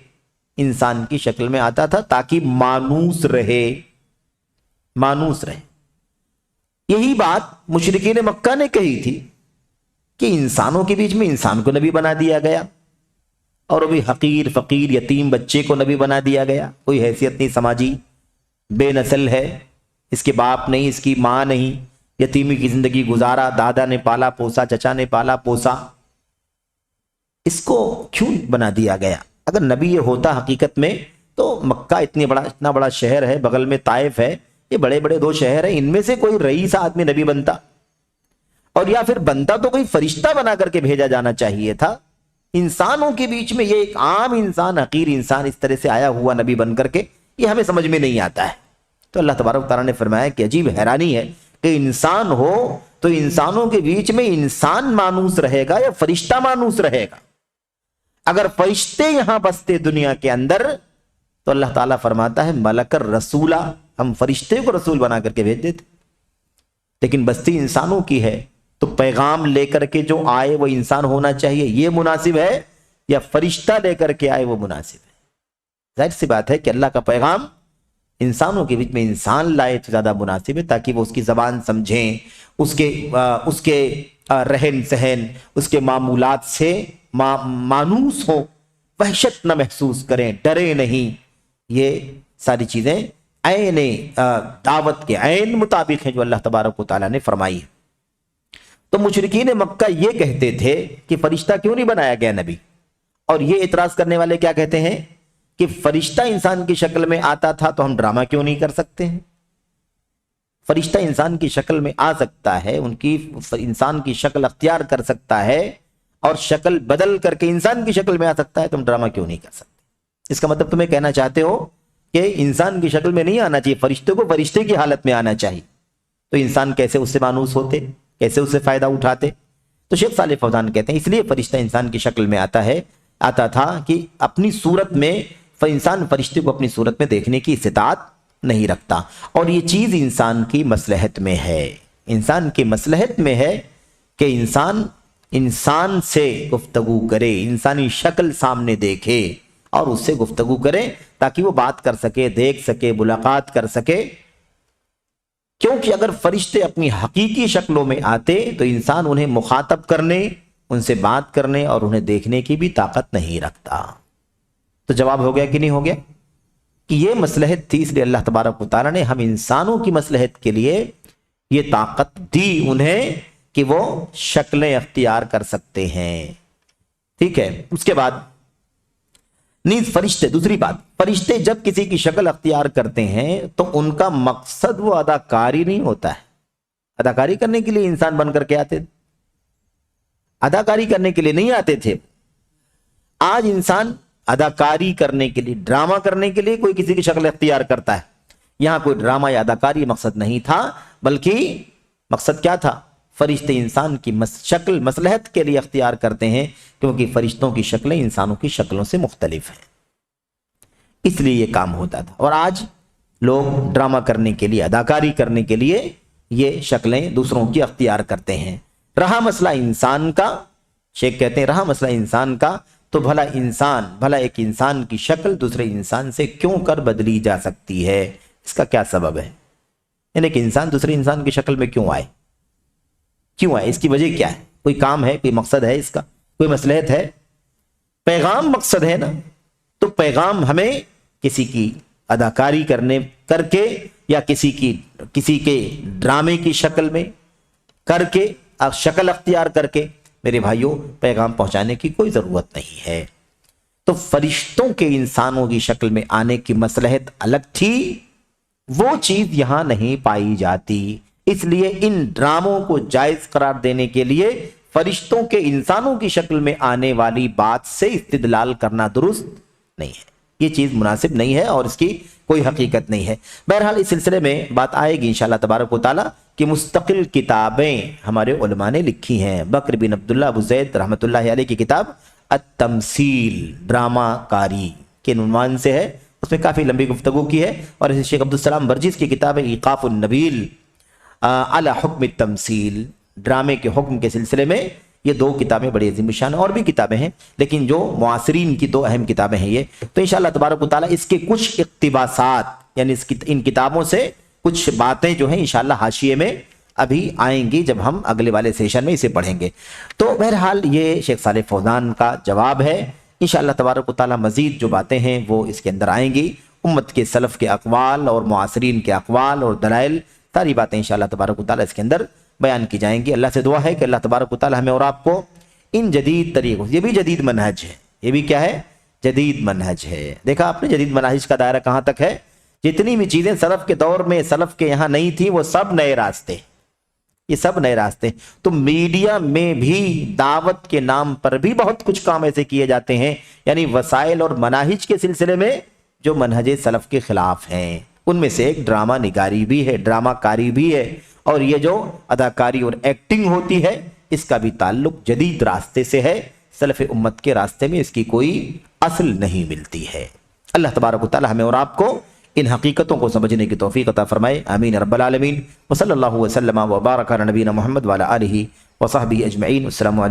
انسان کی شکل میں آتا تھا تاکہ مانوس رہے۔ یہی بات مشرکین مکہ نے کہی تھی کہ انسانوں کے بیچ میں انسان کو نبی بنا دیا گیا، اور وہ بھی حقیر فقیر یتیم بچے کو نبی بنا دیا گیا، کوئی حیثیت نہیں سماجی، بے نسل ہے، اس کے باپ نہیں، اس کی ماں نہیں، یتیمی کی زندگی گزارا، دادا نے پالا پوسا، چچا نے پالا پوسا، اس کو کیوں بنا دیا گیا؟ اگر نبی یہ ہوتا حقیقت میں تو مکہ اتنا بڑا شہر ہے، بغل میں طائف ہے، یہ بڑے بڑے دو شہر ہیں، ان میں سے کوئی رئیس آدمی نبی بنتا، اور یا پھر بنتا تو کوئی فرشتہ بنا کر کے بھیجا جانا چاہیے تھا۔ انسانوں کے بیچ میں یہ ایک عام انسان، حقیر انسان اس طرح سے آیا ہوا نبی بن کر کے، یہ ہمیں سمجھ میں نہیں آتا ہے۔ تو اللہ تبارک و تعالیٰ نے فرمایا کہ عجیب حیرانی ہے کہ انسان ہو تو انسانوں کے بیچ میں انسان مانوس رہے گا یا فرشتہ مانوس رہے گا؟ اگر فرشتے یہاں بستے دنیا کے اندر تو اللہ تعالیٰ فرماتا ہے ملک الرسولہ، ہم فرشتے کو رسول بنا کر کے بھیج دیتے، لیکن بستی انسانوں کی ہے تو پیغام لے کر کے جو آئے وہ انسان ہونا چاہیے، یہ مناسب ہے، یا فرشتہ لے کر کے آئے وہ مناسب ہے؟ ظاہر سی بات ہے کہ اللہ کا پیغام انسانوں کے بیچ میں انسان لائے تو زیادہ مناسب ہے، تاکہ وہ اس کی زبان سمجھیں، اس کے رہن سہن، اس کے معمولات سے مانوس ہوں، وحشت نہ محسوس کریں، ڈرے نہیں۔ یہ ساری چیزیں عین دعوت کے عین مطابق ہیں جو اللہ تبارک و تعالیٰ نے فرمائی ہے۔ تو مشرکین مکہ یہ کہتے تھے کہ فرشتہ کیوں نہیں بنایا گیا نبی، اور یہ اعتراض کرنے والے کیا کہتے ہیں کہ فرشتہ انسان کی شکل میں آتا تھا تو ہم ڈرامہ کیوں نہیں کر سکتے ہیں؟ فرشتہ انسان کی شکل میں آ سکتا ہے، انسان کی شکل اختیار کر سکتا ہے، اور شکل بدل کر کے انسان کی شکل میں آ سکتا ہے، تو ہم ڈرامہ کیوں نہیں کر سکتے؟ اس کا مطلب تمہیں کہنا چاہتے ہو کہ انسان کی شکل میں نہیں آنا چاہیے، فرشتے کو فرشتے کی حالت میں آنا چاہیے، تو انسان کیسے اس سے مانوس ہوتے، کیسے اس سے فائدہ اٹھاتے؟ تو شیخ صالح فوزان کہتے ہیں اس لیے فرشتہ انسان کی شکل میں آتا تھا کہ اپنی صورت میں انسان فرشتے کو اپنی صورت میں دیکھنے کی استطاعت نہیں رکھتا، اور یہ چیز انسان کی مصلحت میں ہے، انسان کی مصلحت میں ہے کہ انسان سے گفتگو کرے، انسانی شکل سامنے دیکھے اور اس سے گفتگو کرے تاکہ وہ بات کر سکے، دیکھ سکے، ملاقات کر سکے۔ کیونکہ اگر فرشتے اپنی حقیقی شکلوں میں آتے تو انسان انہیں مخاطب کرنے، ان سے بات کرنے اور انہیں دیکھنے کی بھی طاقت نہیں رکھتا۔ تو جواب ہو گیا کہ نہیں ہو گیا کہ یہ مصلحت تھی، اس لیے اللہ تبارک و تعالیٰ نے ہم انسانوں کی مصلحت کے لیے یہ طاقت دی انہیں کہ وہ شکلیں اختیار کر سکتے ہیں۔ ٹھیک ہے، اس کے بعد نیز فرشتے، دوسری بات، فرشتے جب کسی کی شکل اختیار کرتے ہیں تو ان کا مقصد وہ اداکاری نہیں ہوتا ہے۔ اداکاری کرنے کے لیے انسان بن کر کے آتے، اداکاری کرنے کے لیے نہیں آتے تھے۔ آج انسان اداکاری کرنے کے لیے، ڈرامہ کرنے کے لیے کوئی کسی کی شکل اختیار کرتا ہے۔ یہاں کوئی ڈرامہ یا اداکاری مقصد نہیں تھا، بلکہ مقصد کیا تھا؟ فرشتے انسان کی شکل مصلحت کے لیے اختیار کرتے ہیں، کیونکہ فرشتوں کی شکلیں انسانوں کی شکلوں سے مختلف ہیں، اس لیے یہ کام ہوتا تھا۔ اور آج لوگ ڈرامہ کرنے کے لیے، اداکاری کرنے کے لیے یہ شکلیں دوسروں کی اختیار کرتے ہیں۔ رہا مسئلہ انسان کا، شیخ کہتے ہیں رہا مسئلہ انسان کا، تو بھلا ایک انسان کی شکل دوسرے انسان سے کیوں کر بدلی جا سکتی ہے؟ اس کا کیا سبب ہے؟ یعنی کہ انسان دوسرے انسان کی شکل میں کیوں آئے؟ کیوں آئے, اس کی وجہ کیا ہے, کوئی کام ہے, کوئی مقصد ہے, اس کا کوئی مصلحت ہے. پیغام مقصد ہے نا, تو پیغام ہمیں کسی کی اداکاری کر کے یا کسی کے ڈرامے کی شکل میں کر کے, شکل اختیار کر کے, میرے بھائیوں پیغام پہنچانے کی کوئی ضرورت نہیں ہے. تو فرشتوں کے انسانوں کی شکل میں آنے کی مصلحت الگ تھی, وہ چیز یہاں نہیں پائی جاتی. اس لیے ان ڈراموں کو جائز قرار دینے کے لیے فرشتوں کے انسانوں کی شکل میں آنے والی بات سے استدلال کرنا درست نہیں ہے. یہ چیز مناسب نہیں ہے اور اس کی کوئی حقیقت نہیں ہے. بہرحال اس سلسلے میں بات آئے گی انشاءاللہ تبارک و تعالی کہ مستقل کتابیں ہمارے علماء نے لکھی ہیں. بکر بن عبداللہ ابو زید رحمۃ اللہ علیہ کی کتاب التمثیل, ڈرامہ کاری کے عنوان سے ہے, اس میں کافی لمبی گفتگو کی ہے. اور اسے شیخ عبدالسلام برجس کی کتاب ہے ایقاف النبیل علی حکم التمثیل, ڈرامے کے حکم کے سلسلے میں. یہ دو کتابیں بڑی عظیم شان, اور بھی کتابیں ہیں لیکن جو معاصرین کی دو اہم کتابیں ہیں یہ. تو انشاءاللہ تبارک و تعالی اس کے کچھ اقتباسات یعنی ان کتابوں سے کچھ باتیں جو ہیں انشاءاللہ حاشیے میں ابھی آئیں گی جب ہم اگلے والے سیشن میں اسے پڑھیں گے. تو بہرحال یہ شیخ صالح فوزان کا جواب ہے. انشاءاللہ تبارک و تعالی مزید جو باتیں ہیں وہ اس کے اندر آئیں گی. امت کے سلف کے اقوال اور معاصرین کے اقوال اور دلائل, ساری باتیں انشاءاللہ تبارک و تعالی اس کے اندر بیان کی جائیں گی. اللہ سے دعا ہے کہ اللہ تبارک و تعالی ہمیں اور آپ کو ان جدید طریقوں, یہ بھی جدید منہج ہے, یہ بھی کیا ہے, جدید منہج ہے. دیکھا آپ نے جدید منہج کا دائرہ کہاں تک ہے. جتنی بھی چیزیں سلف کے دور میں سلف کے یہاں نہیں تھی وہ سب نئے راستے, یہ سب نئے راستے. تو میڈیا میں بھی دعوت کے نام پر بھی بہت کچھ کام ایسے کیے جاتے ہیں, یعنی وسائل اور مناہج کے سلسلے میں جو منہج سلف کے خلاف ہیں. ان میں سے ایک ڈرامہ نگاری بھی ہے, ڈرامہ کاری بھی ہے, اور یہ جو اداکاری اور ایکٹنگ ہوتی ہے اس کا بھی تعلق جدید راستے سے ہے. سلف امت کے راستے میں اس کی کوئی اصل نہیں ملتی ہے. اللہ تبارک و تعالی ہمیں اور آپ کو ان حقیقتوں کو سمجھنے کی توفیق عطا فرمائے. آمین رب العالمین. وصلی اللہ وسلم وبارک علی نبینا محمد وعلی آلہ وصحبہ اجمعین. السلام علیکم.